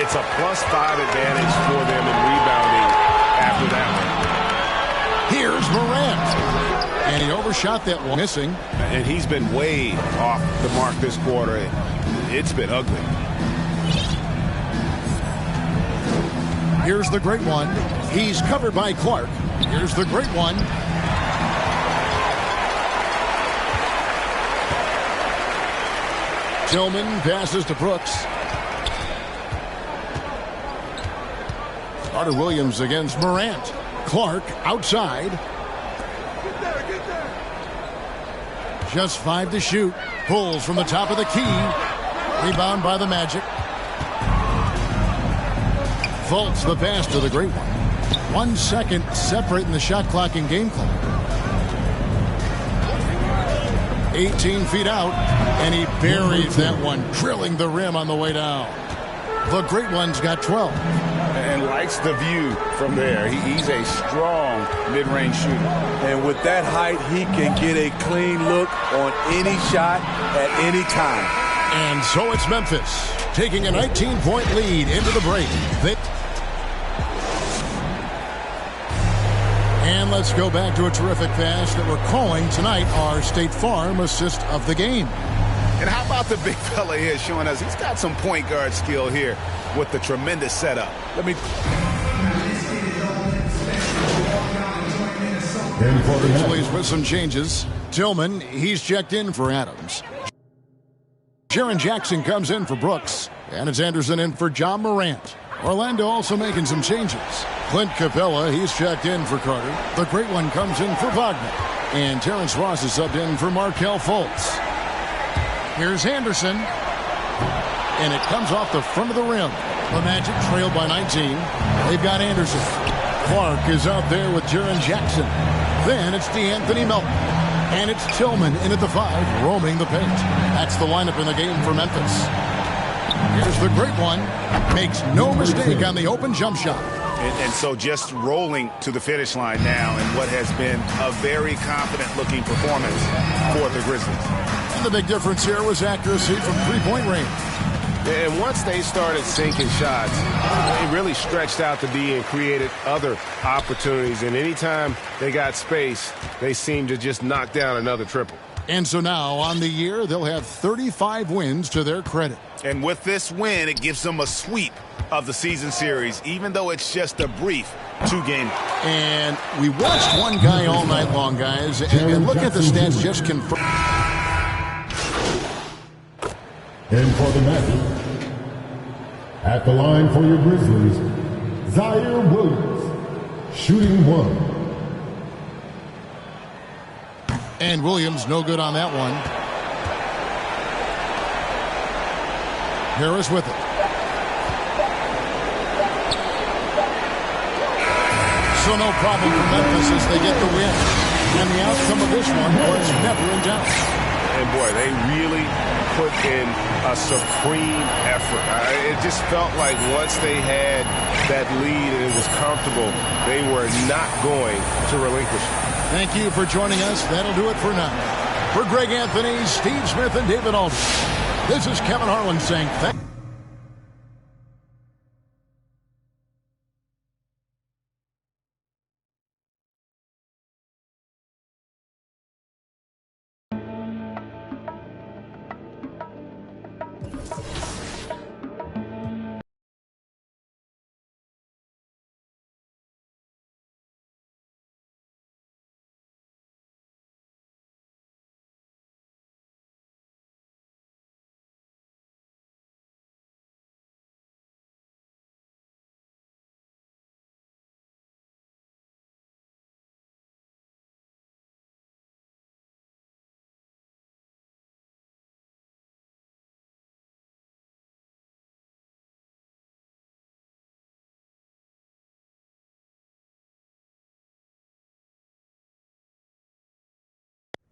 It's a +5 advantage for them in rebounding after that one. Here's Morant. And he overshot that one, missing. And he's been way off the mark this quarter. It's been ugly. Here's the great one. He's covered by Clark. Here's the great one. Tillman passes to Brooks. Carter Williams against Morant. Clark outside. Just 5 to shoot. Pulls from the top of the key. Rebound by the Magic. Fultz the pass to the great one. 1 second separating the shot clock and game clock. 18 feet out, and he buries that one, drilling the rim on the way down. The great one's got 12. And likes the view from there. He's a strong mid-range shooter. And with that height, he can get a clean look on any shot at any time. And so it's Memphis taking a 19-point lead into the break. And let's go back to a terrific pass that we're calling tonight our State Farm assist of the game. And how about the big fella here showing us he's got some point guard skill here with the tremendous setup. Grizzlies with some changes. Tillman, he's checked in for Adams. Jaren Jackson comes in for Brooks. And it's Anderson in for John Morant. Orlando also making some changes. Clint Capella, he's checked in for Carter. The great one comes in for Wagner. And Terrence Ross is subbed in for Markelle Fultz. Here's Anderson. And it comes off the front of the rim. The Magic trail by 19. They've got Anderson. Clark is out there with Jaren Jackson. Then it's DeAnthony Melton. And it's Tillman in at the 5, roaming the paint. That's the lineup in the game for Memphis. Here's the great one. Makes no mistake on the open jump shot. And so just rolling to the finish line now in what has been a very confident-looking performance for the Grizzlies. And the big difference here was accuracy from three-point range. And once they started sinking shots, they really stretched out the D and created other opportunities. And anytime they got space, they seemed to just knock down another triple. And so now, on the year, they'll have 35 wins to their credit. And with this win, it gives them a sweep of the season series, even though it's just a brief 2-game. And we watched one guy all night long, guys, and look at the stats just confirm. And for the Magic, at the line for your Grizzlies, Zaire Williams, shooting 1. And Williams no good on that one. Harris with it. So no problem for Memphis as they get the win. And the outcome of this one was never in doubt. And boy, they really put in a supreme effort. It just felt like once they had that lead and it was comfortable, they were not going to relinquish it. Thank you for joining us. That'll do it for now. For Greg Anthony, Steve Smith, and David Aldridge, this is Kevin Harlan saying thank you.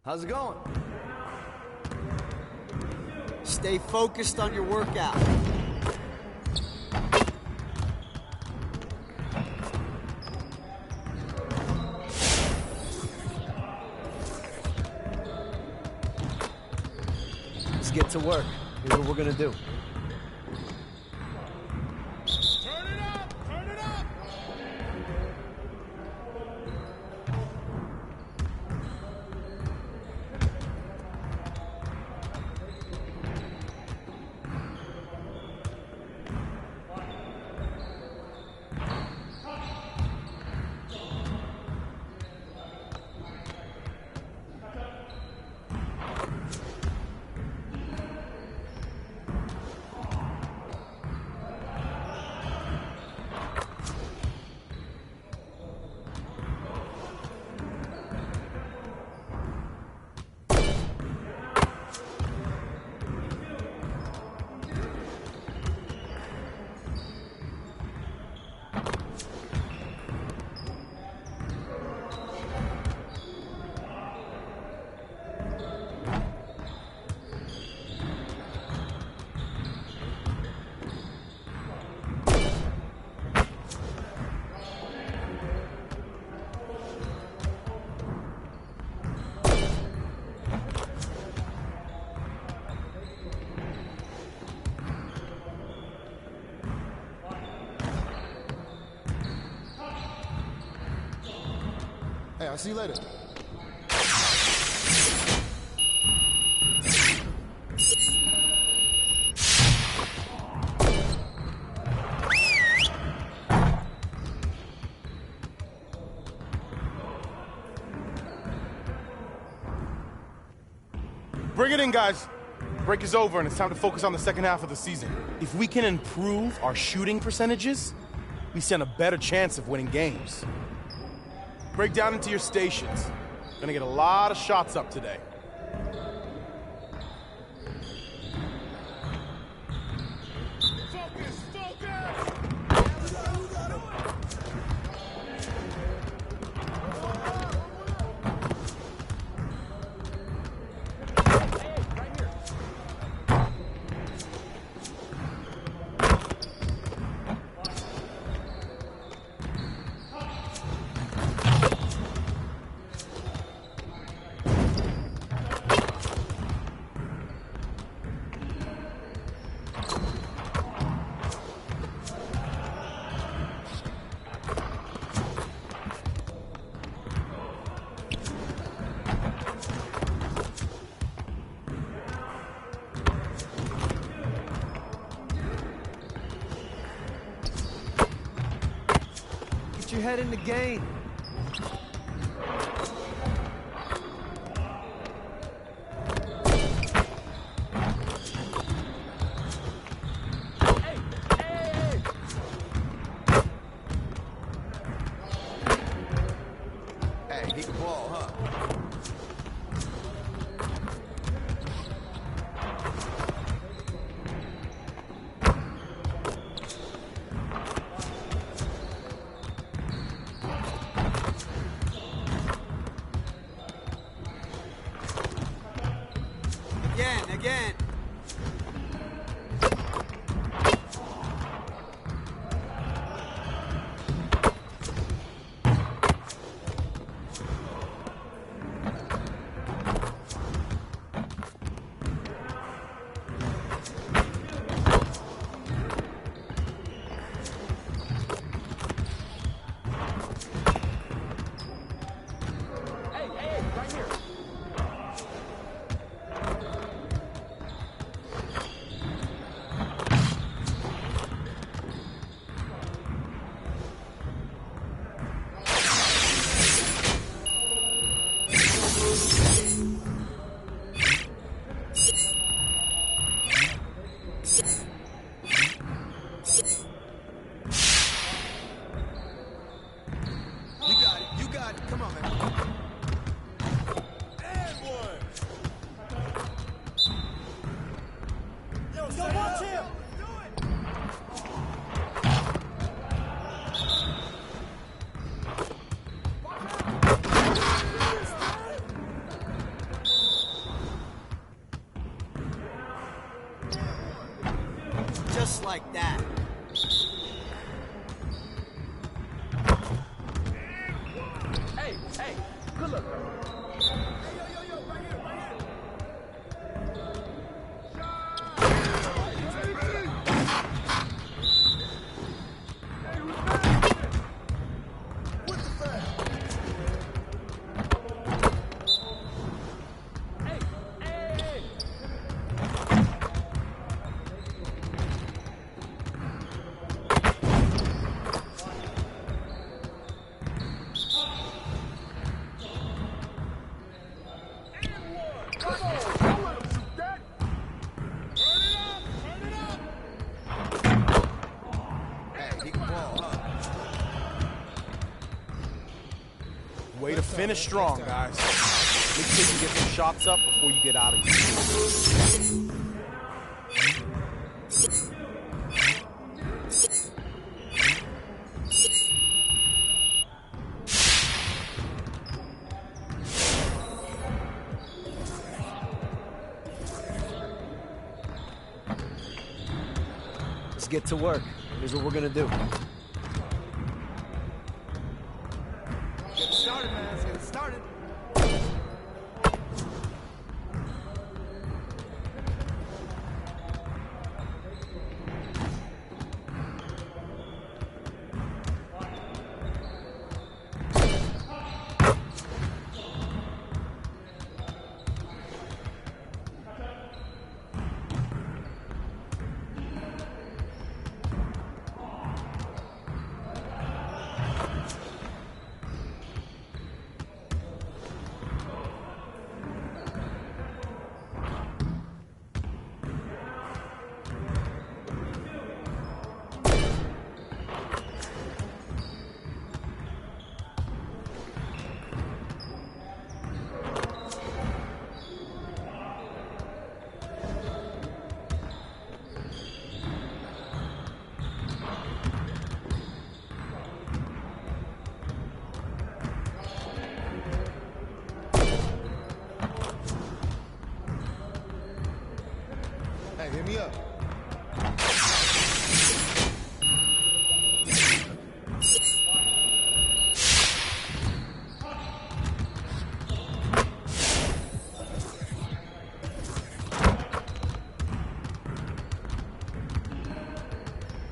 How's it going? Stay focused on your workout. Let's get to work. Here's what we're gonna do. Hey, I'll see you later. Bring it in, guys. Break is over, and it's time to focus on the second half of the season. If we can improve our shooting percentages, we stand a better chance of winning games. Break down into your stations. Gonna get a lot of shots up today. Get your head in the game. Hey, he can ball, huh? Again. Hey, right here. You got it. Come on, man. And one. Yo, watch him. Do it. Just like that. Hey, good look, bro. Hey, yo, right here. What the fuck? Hey. Way to finish strong, guys. Make sure you get some shots up before you get out of here. Let's get to work. Here's what we're gonna do. Get it started, man. Let's get it started.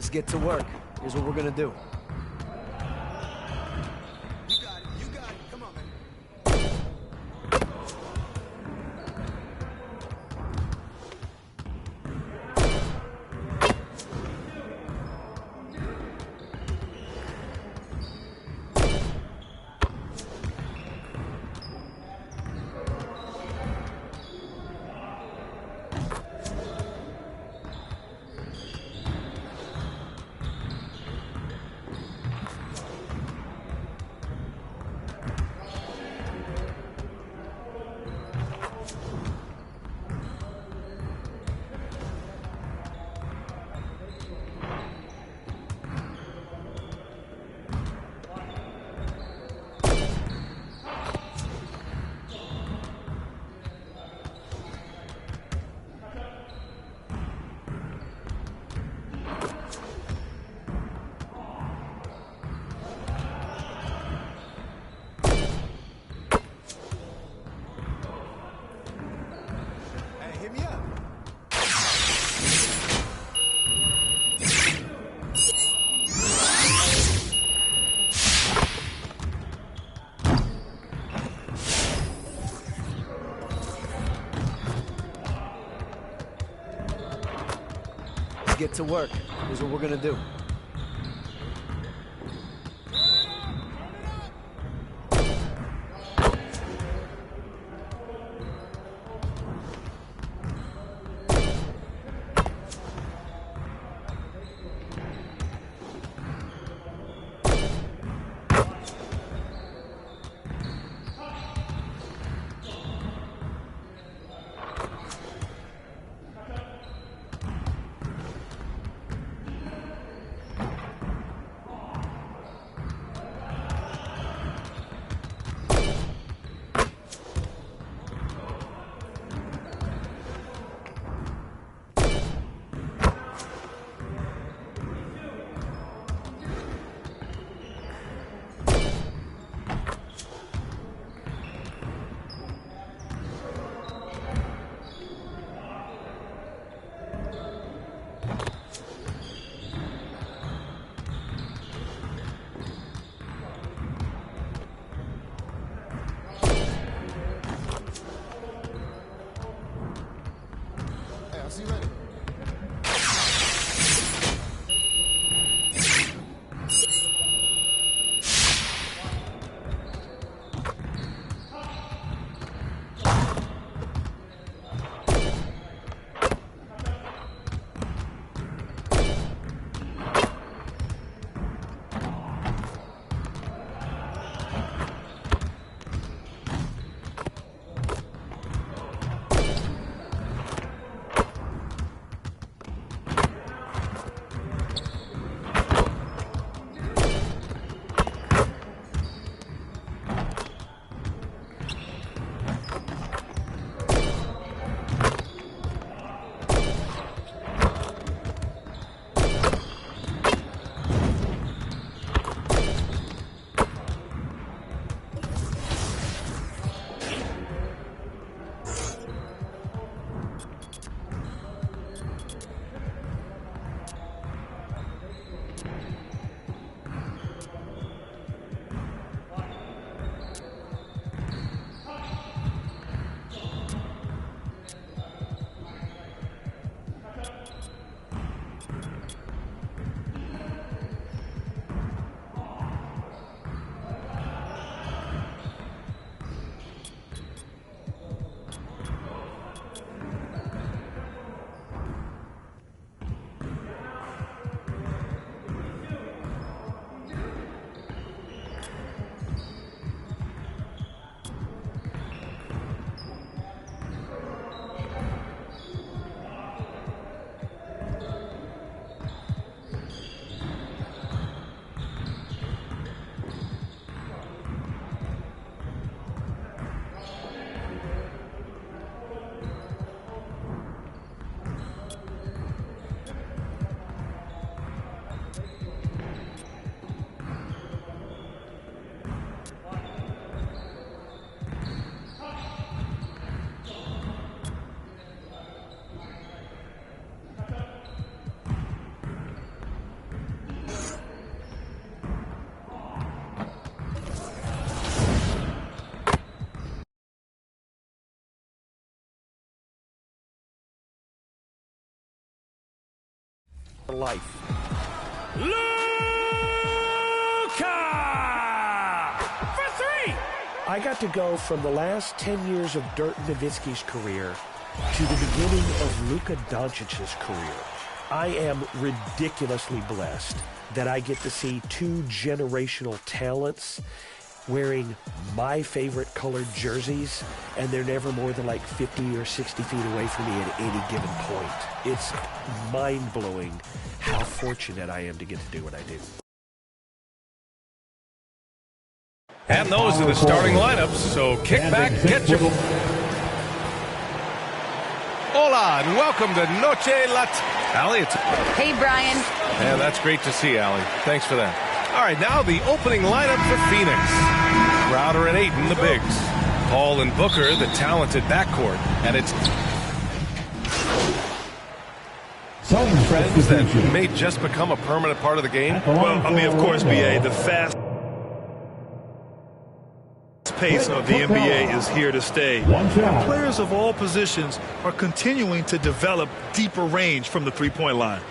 Let's get to work. Here's what we're gonna do. Get to work. Here's what we're gonna do. life. Luka for three! I got to go from the last 10 years of Dirk Nowitzki's career to the beginning of Luka Doncic's career. I am ridiculously blessed that I get to see two generational talents wearing my favorite colored jerseys, and they're never more than like 50 or 60 feet away from me at any given point. It's mind-blowing how fortunate I am to get to do what I do. And those are the starting lineups, so kick back, get your... Hola, and welcome to Noche Lat. Allie, it's... Hey, Brian. Yeah, that's great to see, Allie. Thanks for that. All right, now the opening lineup for Phoenix. Crowder and Ayton, the bigs. Paul and Booker, the talented backcourt. And it's trends that may just become a permanent part of the game. Well, I mean, of course, BA, the fast pace of the NBA is here to stay. Players of all positions are continuing to develop deeper range from the three-point line.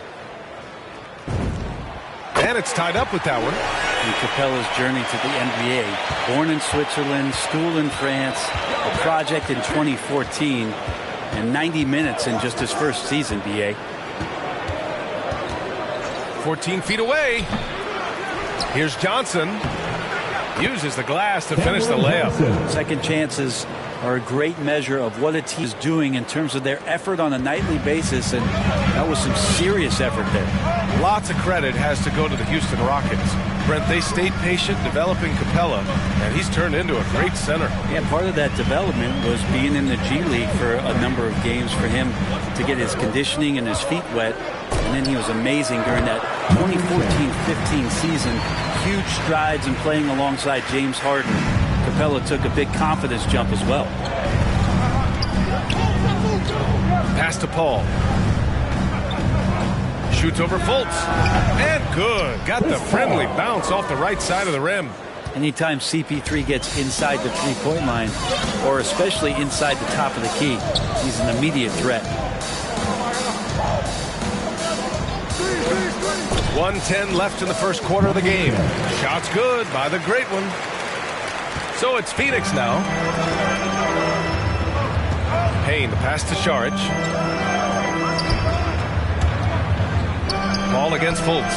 And it's tied up with that one. And Capella's journey to the NBA. Born in Switzerland, school in France, a project in 2014, and 90 minutes in just his first season, BA. 14 feet away. Here's Johnson. Uses the glass to finish the layup. Second chances are a great measure of what a team is doing in terms of their effort on a nightly basis, and that was some serious effort there. Lots of credit has to go to the Houston Rockets. Brent, they stayed patient developing Capella, and he's turned into a great center. Yeah, part of that development was being in the G League for a number of games for him to get his conditioning and his feet wet, and then he was amazing during that 2014-15 season. Huge strides in playing alongside James Harden. Capella took a big confidence jump as well. Pass to Paul. Shoots over Fultz. And good. Got the friendly bounce off the right side of the rim. Anytime CP3 gets inside the three-point line, or especially inside the top of the key, he's an immediate threat. 1:10 left in the first quarter of the game. Shot's good by the great one. So it's Phoenix now. Payne, the pass to Šarić. Paul against Fultz.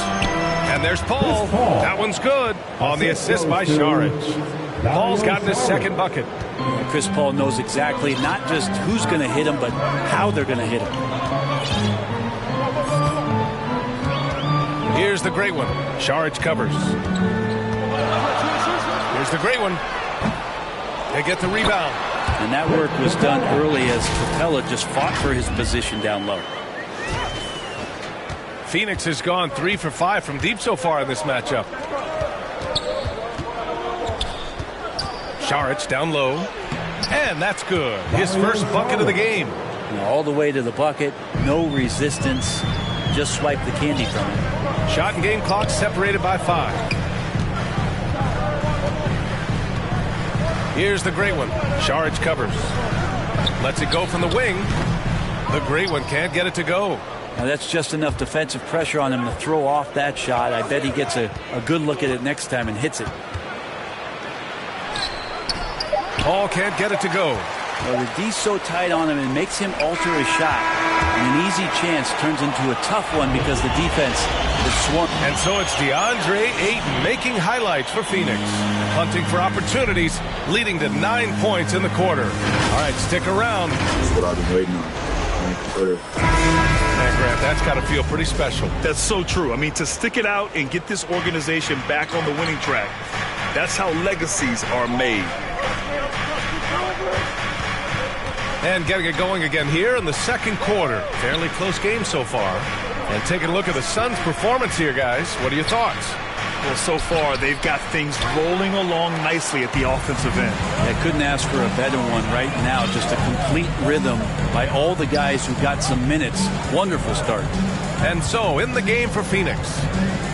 And there's Paul. That one's good on the assist by Šarić. Paul's gotten his second bucket. Chris Paul knows exactly not just who's going to hit him, but how they're going to hit him. Here's the great one. Šarić covers. Here's the great one. They get the rebound. And that work was done early as Capella just fought for his position down low. Phoenix has gone 3 for 5 from deep so far in this matchup. Šarić down low. And that's good. His first bucket of the game. All the way to the bucket. No resistance. Just swipe the candy from him. Shot and game clock separated by 5. Here's the great one. Šarić covers. Lets it go from the wing. The great one can't get it to go. Now that's just enough defensive pressure on him to throw off that shot. I bet he gets a good look at it next time and hits it. Paul can't get it to go. Well, the D's so tight on him, it makes him alter his shot. And an easy chance turns into a tough one because the defense is swarming. And so it's DeAndre Ayton making highlights for Phoenix. Hunting for opportunities, leading to 9 points in the quarter. All right, stick around. That's what I've been waiting on. Man, Grant, that's got to feel pretty special. That's so true. I mean, to stick it out and get this organization back on the winning track, that's how legacies are made. And getting it going again here in the second quarter. Fairly close game so far. And taking a look at the Suns' performance here, guys. What are your thoughts? Well, so far, they've got things rolling along nicely at the offensive end. I couldn't ask for a better one right now. Just a complete rhythm by all the guys who got some minutes. Wonderful start. And so, in the game for Phoenix,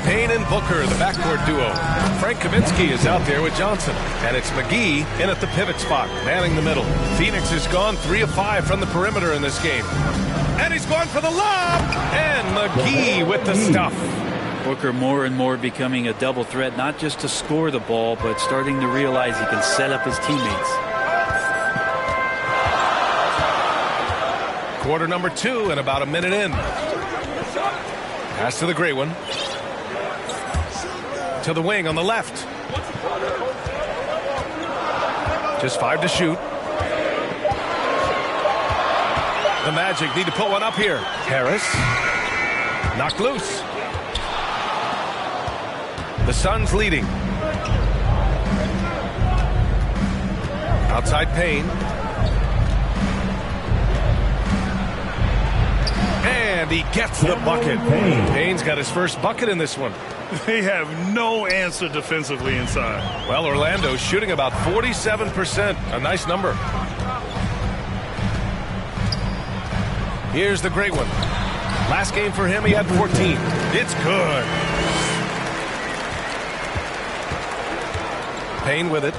Payne and Booker, the backcourt duo. Frank Kaminsky is out there with Johnson. And it's McGee in at the pivot spot, manning the middle. Phoenix has gone 3 of 5 from the perimeter in this game. And he's going for the lob. And McGee with the stuff. Booker more and more becoming a double threat, not just to score the ball, but starting to realize he can set up his teammates. Quarter number 2 and about a minute in. Pass to the great one. To the wing on the left. Just 5 to shoot. The Magic need to put one up here. Harris. Knocked loose. The Suns leading. Outside Payne. And he gets the bucket. Payne's got his first bucket in this one. They have no answer defensively inside. Well, Orlando's shooting about 47%. A nice number. Here's the great one. Last game for him, he had 14. It's good. Payne with it.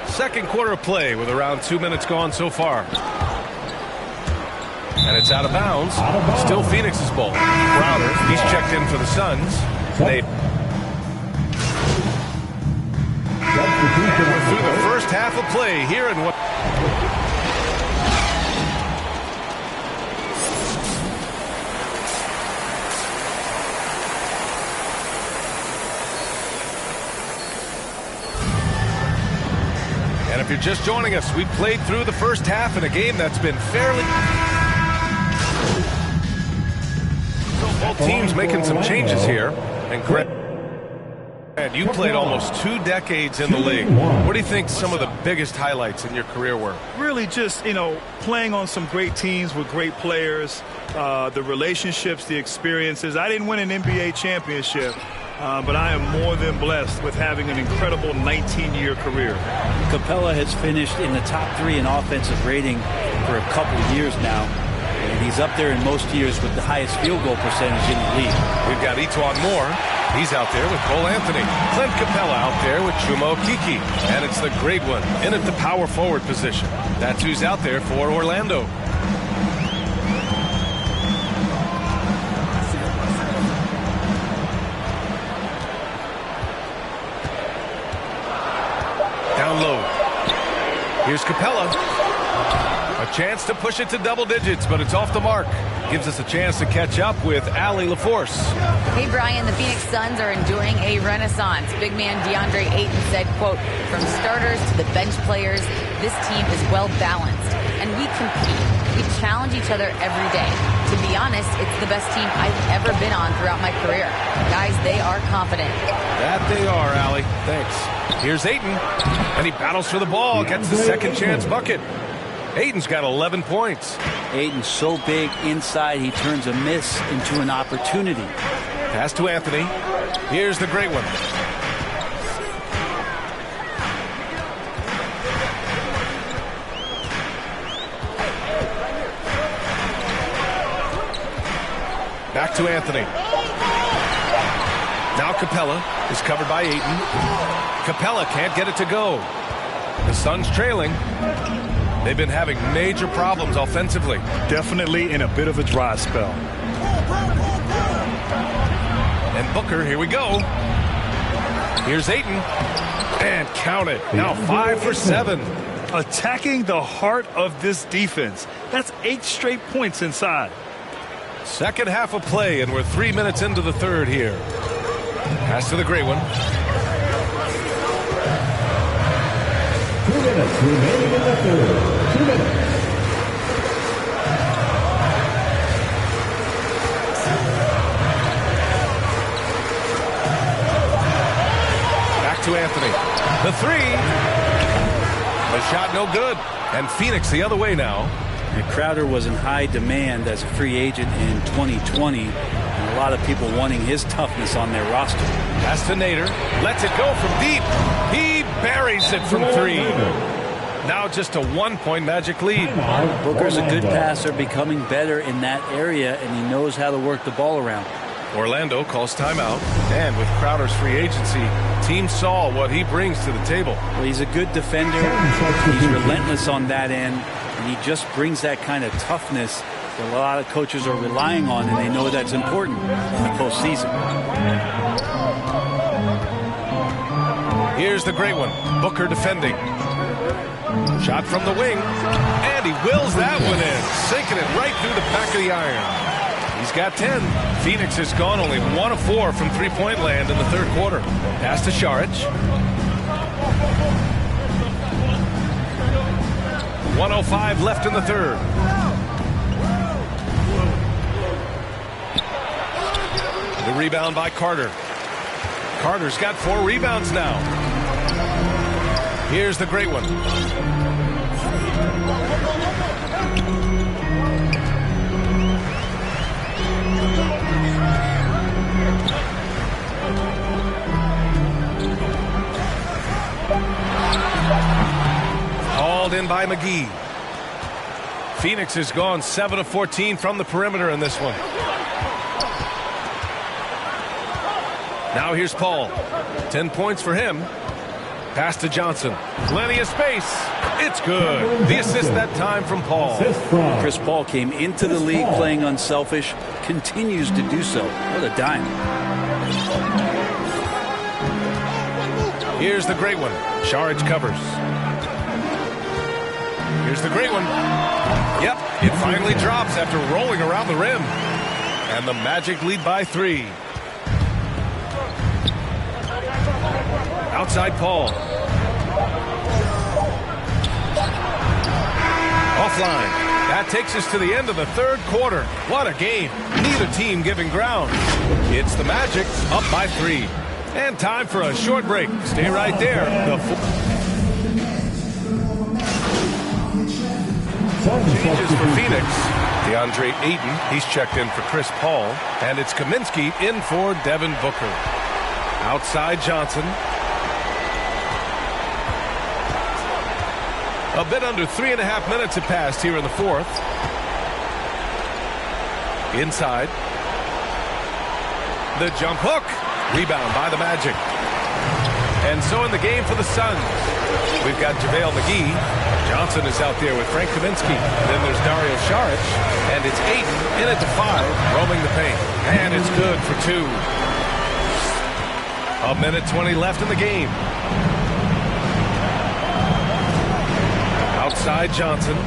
Second quarter of play with around 2 minutes gone so far. And it's out of bounds. Still Phoenix's ball. Crowder, he's checked in for the Suns. We're through the first half of play here in what... And if you're just joining us, we played through the first half in a game that's been fairly... So both teams making some changes here. And you played almost 2 decades in the league. What do you think some of the biggest highlights in your career were? Really just, playing on some great teams with great players, the relationships, the experiences. I didn't win an NBA championship. But I am more than blessed with having an incredible 19-year career. Capella has finished in the top 3 in offensive rating for a couple of years now. And he's up there in most years with the highest field goal percentage in the league. We've got Etuan Moore. He's out there with Cole Anthony. Clint Capella out there with Chuma Okeke. And it's the great one in at the power forward position. That's who's out there for Orlando. Down low. Here's Capella. A chance to push it to double digits, but it's off the mark. Gives us a chance to catch up with Allie LaForce. Hey, Brian, the Phoenix Suns are enjoying a renaissance. Big man DeAndre Ayton said, quote, "From starters to the bench players, this team is well balanced, and we compete. We challenge each other every day. To be honest, it's the best team I've ever been on throughout my career. Guys, they are confident." That they are, Allie. Thanks. Here's Ayton, and he battles for the ball, gets the second chance bucket. Ayton's got 11 points. Ayton's so big inside, he turns a miss into an opportunity. Pass to Anthony. Here's the great one. Back to Anthony. Now Capella is covered by Ayton. Capella can't get it to go. The Suns trailing. They've been having major problems offensively. Definitely in a bit of a dry spell. And Booker, here we go. Here's Ayton. And count it. Now 5 for 7. Attacking the heart of this defense. That's 8 straight points inside. Second half of play, and we're 3 minutes into the third here. Pass to the great one. 2 minutes remaining in the third. 2 minutes. Back to Anthony. The 3. The shot no good. And Phoenix the other way now. And Crowder was in high demand as a free agent in 2020. And a lot of people wanting his toughness on their roster. Pass to Nader. Lets it go from deep. He buries it from 3. Now just a 1-point Magic lead. Booker's a good passer, becoming better in that area, and he knows how to work the ball around. Orlando calls timeout, and with Crowder's free agency, team saw what he brings to the table. Well, he's a good defender. He's relentless on that end, and he just brings that kind of toughness that a lot of coaches are relying on, and they know that's important in the postseason. Here's the great one, Booker defending. Shot from the wing, and he wills that one in, sinking it right through the back of the iron. He's got 10. Phoenix has gone only 1 of 4 from three-point land in the third quarter. Pass to Šarić. 1:05 left in the third. The rebound by Carter. Carter's got 4 rebounds now. Here's the great one. Hauled in by McGee. Phoenix has gone 7 of 14 from the perimeter in this one. Now here's Paul. 10 points for him. Pass to Johnson. Plenty of space. It's good. The assist that time from Paul. Chris Paul came into the league playing unselfish, continues to do so. What a dime. Here's the great one. Šarić covers. Here's the great one. Yep, it finally drops after rolling around the rim. And the Magic lead by 3. Outside Paul. Offline. That takes us to the end of the third quarter. What a game. Neither team giving ground. It's the Magic up by 3. And time for a short break. Stay right there. Changes for Phoenix. DeAndre Ayton, he's checked in for Chris Paul. And it's Kaminsky in for Devin Booker. Outside Johnson. A bit under 3.5 minutes have passed here in the fourth. Inside. The jump hook. Rebound by the Magic. And so in the game for the Suns, we've got JaVale McGee. Johnson is out there with Frank Kaminsky. Then there's Dario Šarić. And it's Ayton in at the 5, roaming the paint. And it's good for 2. 1:20 left in the game. Outside Johnson.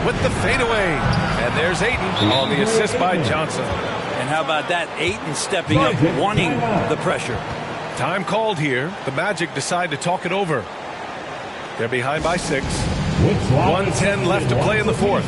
With the fadeaway. And there's Ayton on the assist by Johnson. And how about that? Ayton stepping up, wanting the pressure. Time called here. The Magic decide to talk it over. They're behind by 6. 1:10 left to play in the fourth.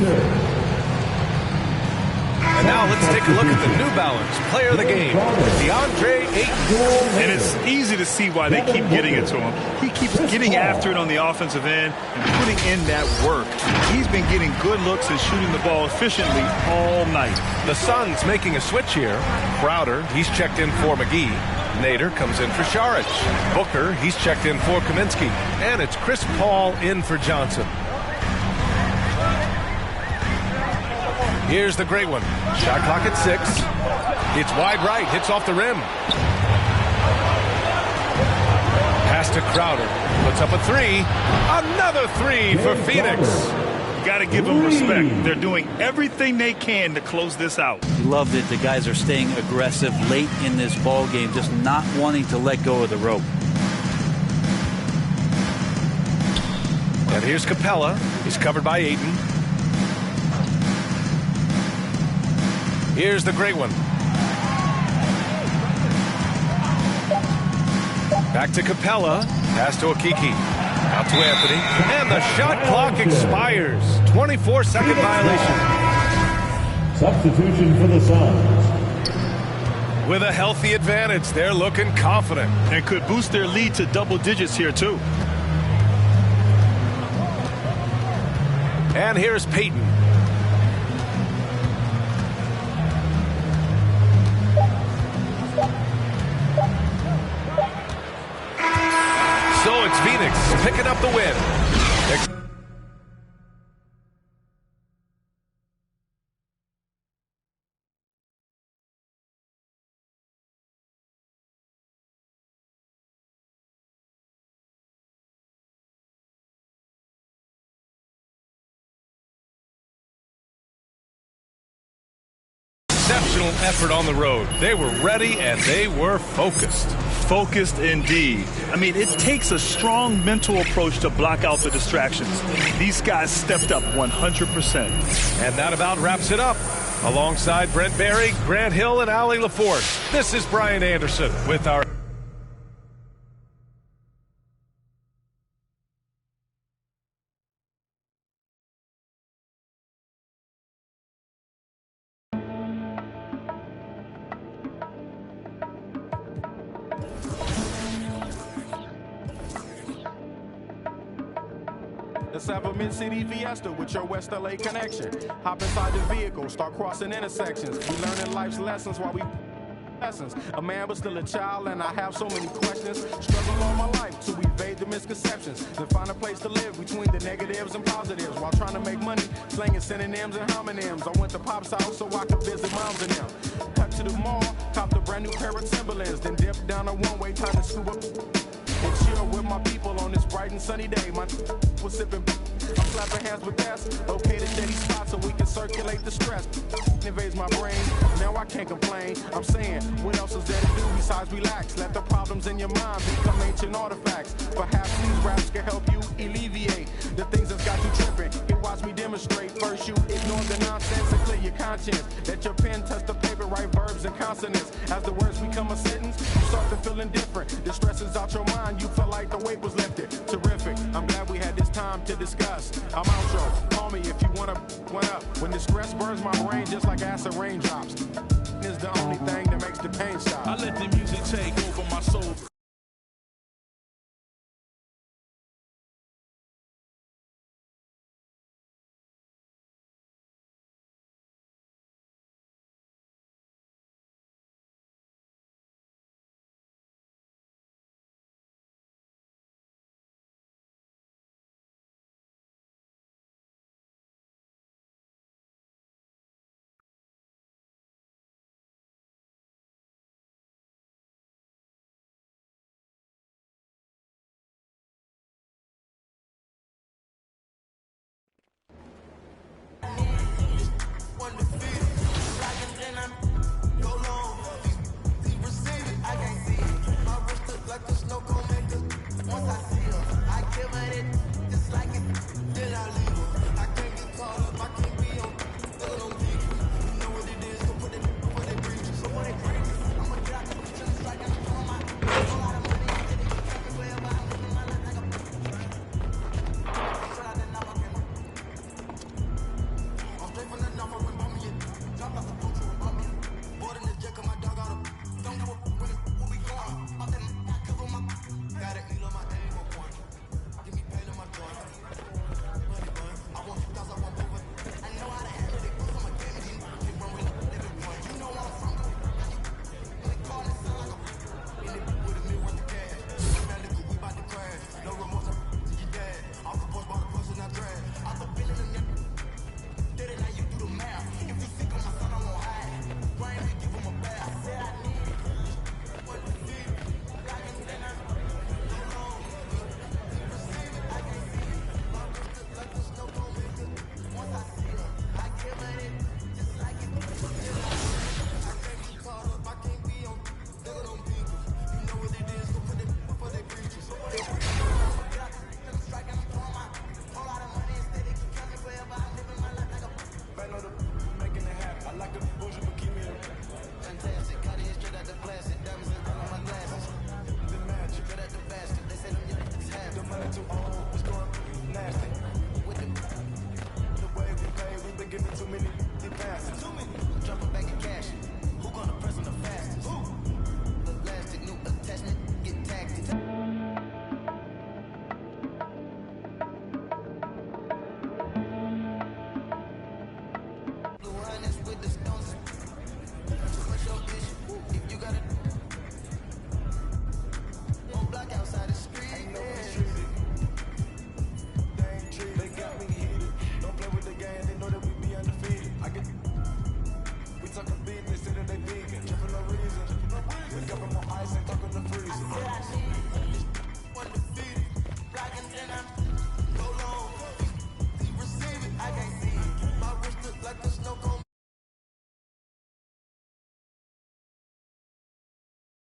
And now let's take a look at the New Balance player of the game, DeAndre Ayton. And it's easy to see why they keep getting it to him. He keeps getting after it on the offensive end and putting in that work. He's been getting good looks and shooting the ball efficiently all night. The Suns making a switch here. Crowder, he's checked in for McGee. Nader comes in for Šarić. Booker, he's checked in for Kaminsky. And it's Chris Paul in for Johnson. Here's the great one. Shot clock at 6. It's wide right. Hits off the rim. Pass to Crowder. Puts up a 3. Another 3 for Phoenix. Got to give them respect. They're doing everything they can to close this out. Love that the guys are staying aggressive late in this ball game, just not wanting to let go of the rope. And here's Capella. He's covered by Ayton. Here's the great one. Back to Capella. Pass to Okeke. Out to Anthony. And the shot clock expires. 24-second violation. Substitution for the Suns. With a healthy advantage, they're looking confident. And could boost their lead to double digits here, too. And here's Payton. So it's Phoenix picking up the win. exceptional effort on the road. They were ready and they were focused. Focused indeed. I mean, it takes a strong mental approach to block out the distractions. These guys stepped up 100%. And that about wraps it up. Alongside Brent Barry, Grant Hill, and Allie LaForce, this is Brian Anderson with our... Let's have a mid-city fiesta with your West LA connection. Hop inside the vehicle, start crossing intersections. We learning life's lessons while we lessons. A man but still a child, and I have so many questions. Struggle all my life to evade the misconceptions. Then find a place to live between the negatives and positives while trying to make money, slinging synonyms and homonyms. I went to Pop's house so I could visit moms and them. Cut to the mall, copped a brand new pair of Timberlands, then dipped down a one-way, time to scoop up and chill with my people on this bright and sunny day. My was sipping, I'm slapping hands with gas. Located steady spot so we can circulate the stress. Invades my brain, now I can't complain. I'm saying, what else is there to do besides relax? Let the problems in your mind become ancient artifacts. Perhaps these raps can help you alleviate the things that's got you tripping. Here, watch me demonstrate. First, you ignore the nonsense and clear your conscience. Let your pen touch the paper, write verbs and consonants. As the words become a sentence, you start to feel indifferent. The stress is out your mind, you feel like the weight was lifted. Terrific, I'm glad we had this time to discuss. I'm outro, call me if you wanna one up. When the stress burns my brain just like acid raindrops.